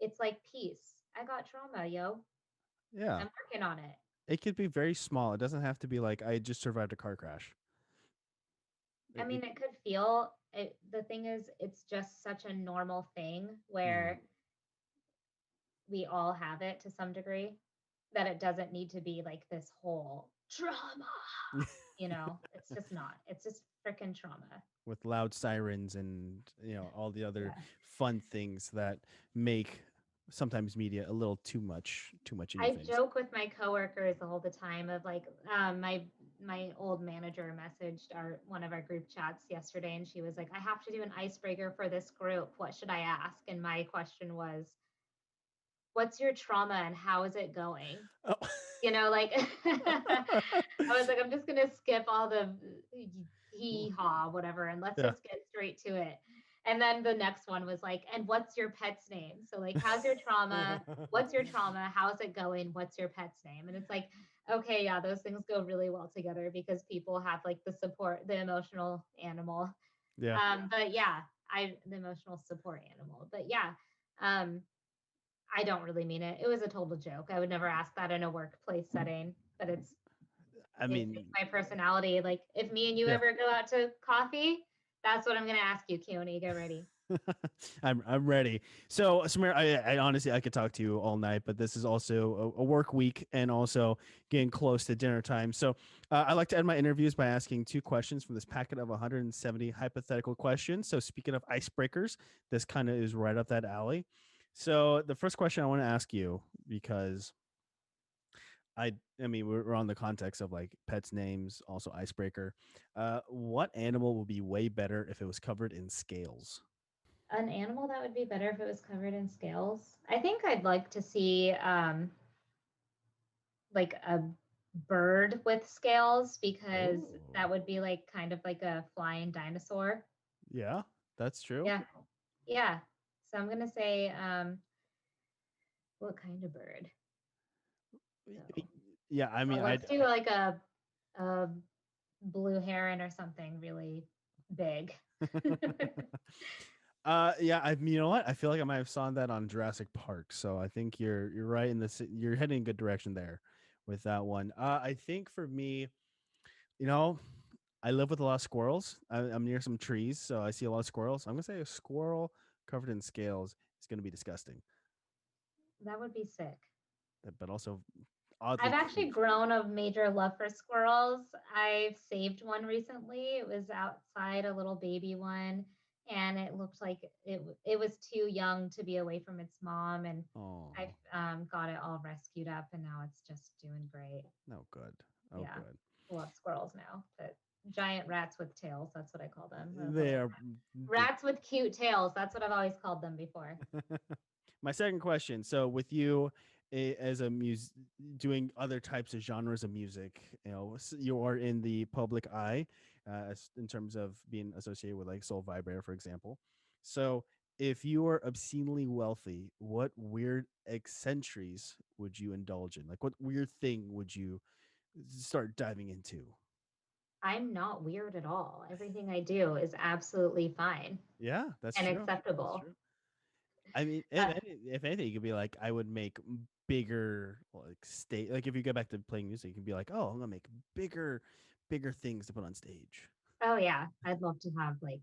S2: it's like peace. I got trauma, yo.
S1: Yeah.
S2: I'm working on it.
S1: It could be very small. It doesn't have to be like I just survived a car crash.
S2: I
S1: It
S2: mean, it could feel it, the thing is it's just such a normal thing
S1: mhm.
S2: where we all have it to some degree that it doesn't need to be like this whole trauma. It's just not. It's just freaking trauma.
S1: With loud sirens and all the other
S2: Yeah.
S1: fun things that make sometimes media a little too much into
S2: I
S1: things.
S2: joke with my coworkers all the time of like my old manager messaged our one of our group chats yesterday and she was like, I have to do an icebreaker for this group. What should I ask? And my question was, what's your trauma and how is it going?
S1: Oh.
S2: Like I was like, I'm just gonna skip all the hee haw, whatever, and let's
S1: Yeah.
S2: just get straight to it. And then the next one was like, and what's your pet's name? So like, how's your trauma? What's your trauma? How's it going? What's your pet's name? And it's like, okay, yeah, those things go really well together because people have like the support, the emotional animal.
S1: Yeah.
S2: But yeah, the emotional support animal. But yeah, um, I don't really mean it. It was a total joke. I would never ask that in a workplace setting, but
S1: I
S2: it fits
S1: mean,
S2: my personality. Like if me and you
S1: yeah.
S2: ever go out to coffee, that's what I'm gonna ask you, Keone. Get ready.
S1: I'm ready. So, Samir, I honestly I could talk to you all night, but this is also a work week and also getting close to dinner time. So, I like to end my interviews by asking two questions from this packet of 170 hypothetical questions. So, speaking of icebreakers, this kind of is right up that alley. So, the first question I want to ask you, because I mean we're on the context of like pets names, also icebreaker. What animal would be way better if it was covered in scales?
S2: An animal that would be better if it was covered in scales. I think I'd like to see like a bird with scales because
S1: Oh,
S2: that would be like kind of like a flying dinosaur.
S1: yeah, that's true.
S2: Yeah. Yeah. So I'm gonna say what kind of bird? So
S1: Yeah, I mean,
S2: let's do like a blue heron or something really big.
S1: yeah, you know what? I feel like I might have saw that on Jurassic Park. So I think you're right in this. You're heading in a good direction there with that one. I think for me, you know, I live with a lot of squirrels. I'm near some trees, so I see a lot of squirrels. I'm gonna say a squirrel covered in scales is gonna be disgusting,
S2: That would be sick.
S1: but also oddly
S2: I've actually
S1: cute.
S2: grown a major love for squirrels. I've saved one recently. It was outside, a little baby one, and it looked like it was too young to be away from its mom. And I've
S1: Oh,
S2: got it all rescued up, and now it's just doing great.
S1: no good. Oh,
S2: Yeah,
S1: good.
S2: I love squirrels now. But giant rats with tails, that's what I call them. Or
S1: They
S2: little
S1: are.
S2: rats with cute tails. That's what I've always called them before.
S1: My second question. So, with you as a doing other types of genres of music, you are in the public eye, in terms of being associated with like Soul Vibrator, for example. So, if you were obscenely wealthy, what weird eccentrics would you indulge in? Like, what weird thing would you start diving into?
S2: I'm not weird at all. Everything I do is absolutely fine
S1: Yeah, that's
S2: and
S1: true. That's
S2: acceptable.
S1: true. I mean,
S2: Uh,
S1: if anything, you could be like, I would make bigger like state. Like if you go back to playing music, you can be like, oh, I'm gonna make bigger things to put on stage.
S2: oh yeah, I'd love to have like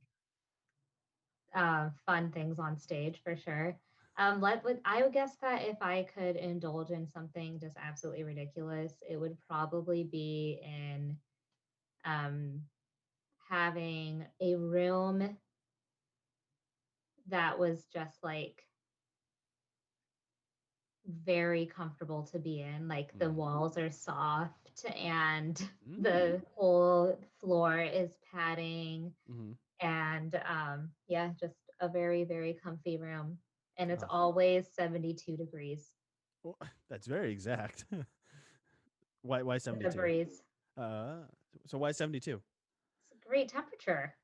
S2: fun things on stage for sure. I would guess that if I could indulge in something just absolutely ridiculous, it would probably be in um, having a room that was just like very comfortable to be in. Like the
S1: Mm.
S2: walls are soft and
S1: Mm.
S2: the whole floor is padding
S1: Mm-hmm.
S2: and yeah, just a very very comfy room, and it's
S1: Oh,
S2: always 72 degrees
S1: well, that's very exact. Why
S2: with
S1: seventy
S2: a
S1: two?
S2: breeze.
S1: Uh, so why 72?
S2: It's a great temperature.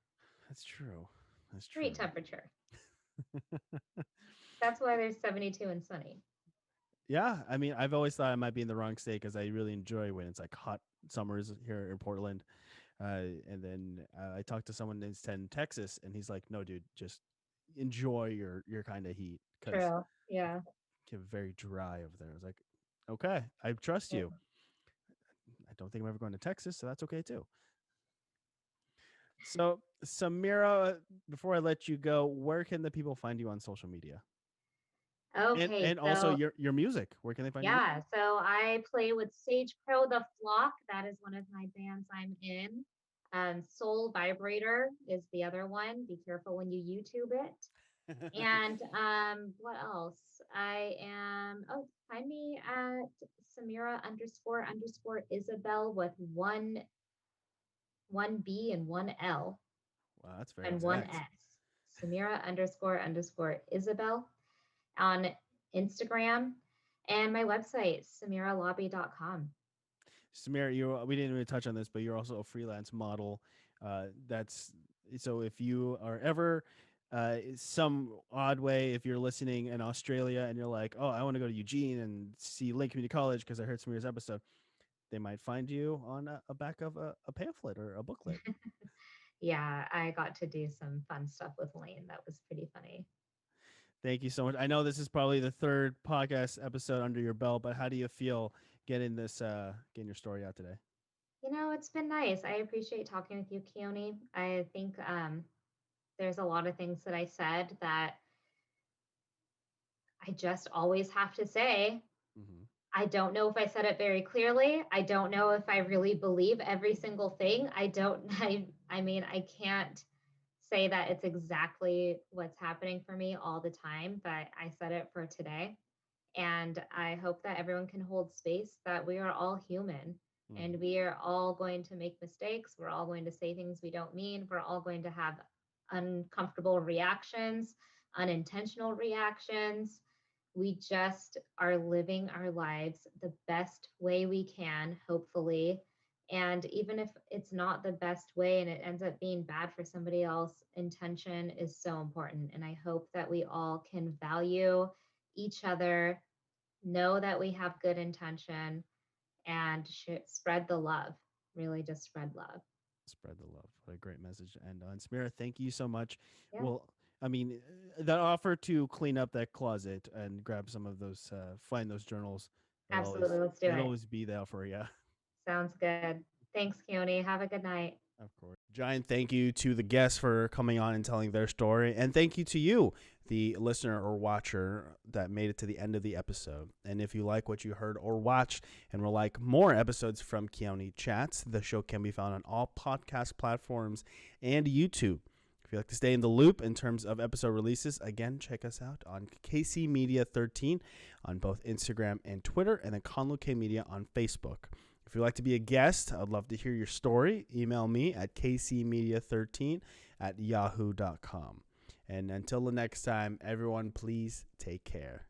S1: That's true. That's
S2: Great
S1: true.
S2: temperature. That's why there's 72 and sunny.
S1: Yeah, I mean, I've always thought I might be in the wrong state because I really enjoy when it's like hot summers here in Portland. And then I talked to someone in Texas, and he's like, "No, dude, just enjoy your kind of heat because
S2: True. Yeah.
S1: it get very dry over there." I was like, "Okay, I trust
S2: Yeah.
S1: you. I don't think I'm ever going to Texas, so that's okay too." So, Samira, before I let you go, where can the people find you on social media,
S2: Okay,
S1: and also
S2: so
S1: your music? Where can they find your music?
S2: yeah, so I play with Sage Pro The Flock. That is one of my bands I'm in. Soul Vibrator is the other one. Be careful when you YouTube it. And what else? I am, oh, find me at Samira underscore Isabel with one B and one L
S1: Wow, that's very
S2: and one
S1: exact.
S2: S. Samira underscore Isabel on Instagram, and my website, samiralobby.com.
S1: Samir, we didn't even touch on this, but you're also a freelance model. That's so if you are ever some odd way, if you're listening in Australia and you're like, oh, I want to go to Eugene and see Lake Community College because I heard Samira's episode, they might find you on a back of a pamphlet or a booklet.
S2: Yeah, I got to do some fun stuff with Lane. That was pretty funny.
S1: Thank you so much. I know this is probably the third podcast episode under your belt, but how do you feel getting getting your story out today?
S2: It's been nice. I appreciate talking with you, Keoni. I think there's a lot of things that I said that I just always have to say.
S1: Mm-hmm.
S2: I don't know if I said it very clearly. I don't know if I really believe every single thing. I don't, I mean, I can't say that it's exactly what's happening for me all the time, but I said it for today. And I hope that everyone can hold space that we are all human
S1: Mm-hmm.
S2: and we are all going to make mistakes. We're all going to say things we don't mean. We're all going to have uncomfortable reactions, unintentional reactions. We just are living our lives the best way we can, hopefully. And even if it's not the best way and it ends up being bad for somebody else, intention is so important. And I hope that we all can value each other, know that we have good intention, and spread the love. Really, just spread love.
S1: Spread the love. What a great message to end on. Samira, thank you so much.
S2: Yeah,
S1: Well, I mean, that offer to clean up that closet and grab some of those, find those journals,
S2: absolutely. Let's do
S1: it'll
S2: it.
S1: always be there for you.
S2: Sounds good. Thanks, Keone. Have a good night.
S1: Of course. Giant thank you to the guests for coming on and telling their story. And thank you to you, the listener or watcher that made it to the end of the episode. And if you like what you heard or watched and would like more episodes from Keoni Chats, the show can be found on all podcast platforms and YouTube. If you'd like to stay in the loop in terms of episode releases, again, check us out on KC Media 13 on both Instagram and Twitter, and then Conlo K Media on Facebook. If you'd like to be a guest, I'd love to hear your story. Email me at kcmedia13@yahoo.com. And until the next time, everyone, please take care.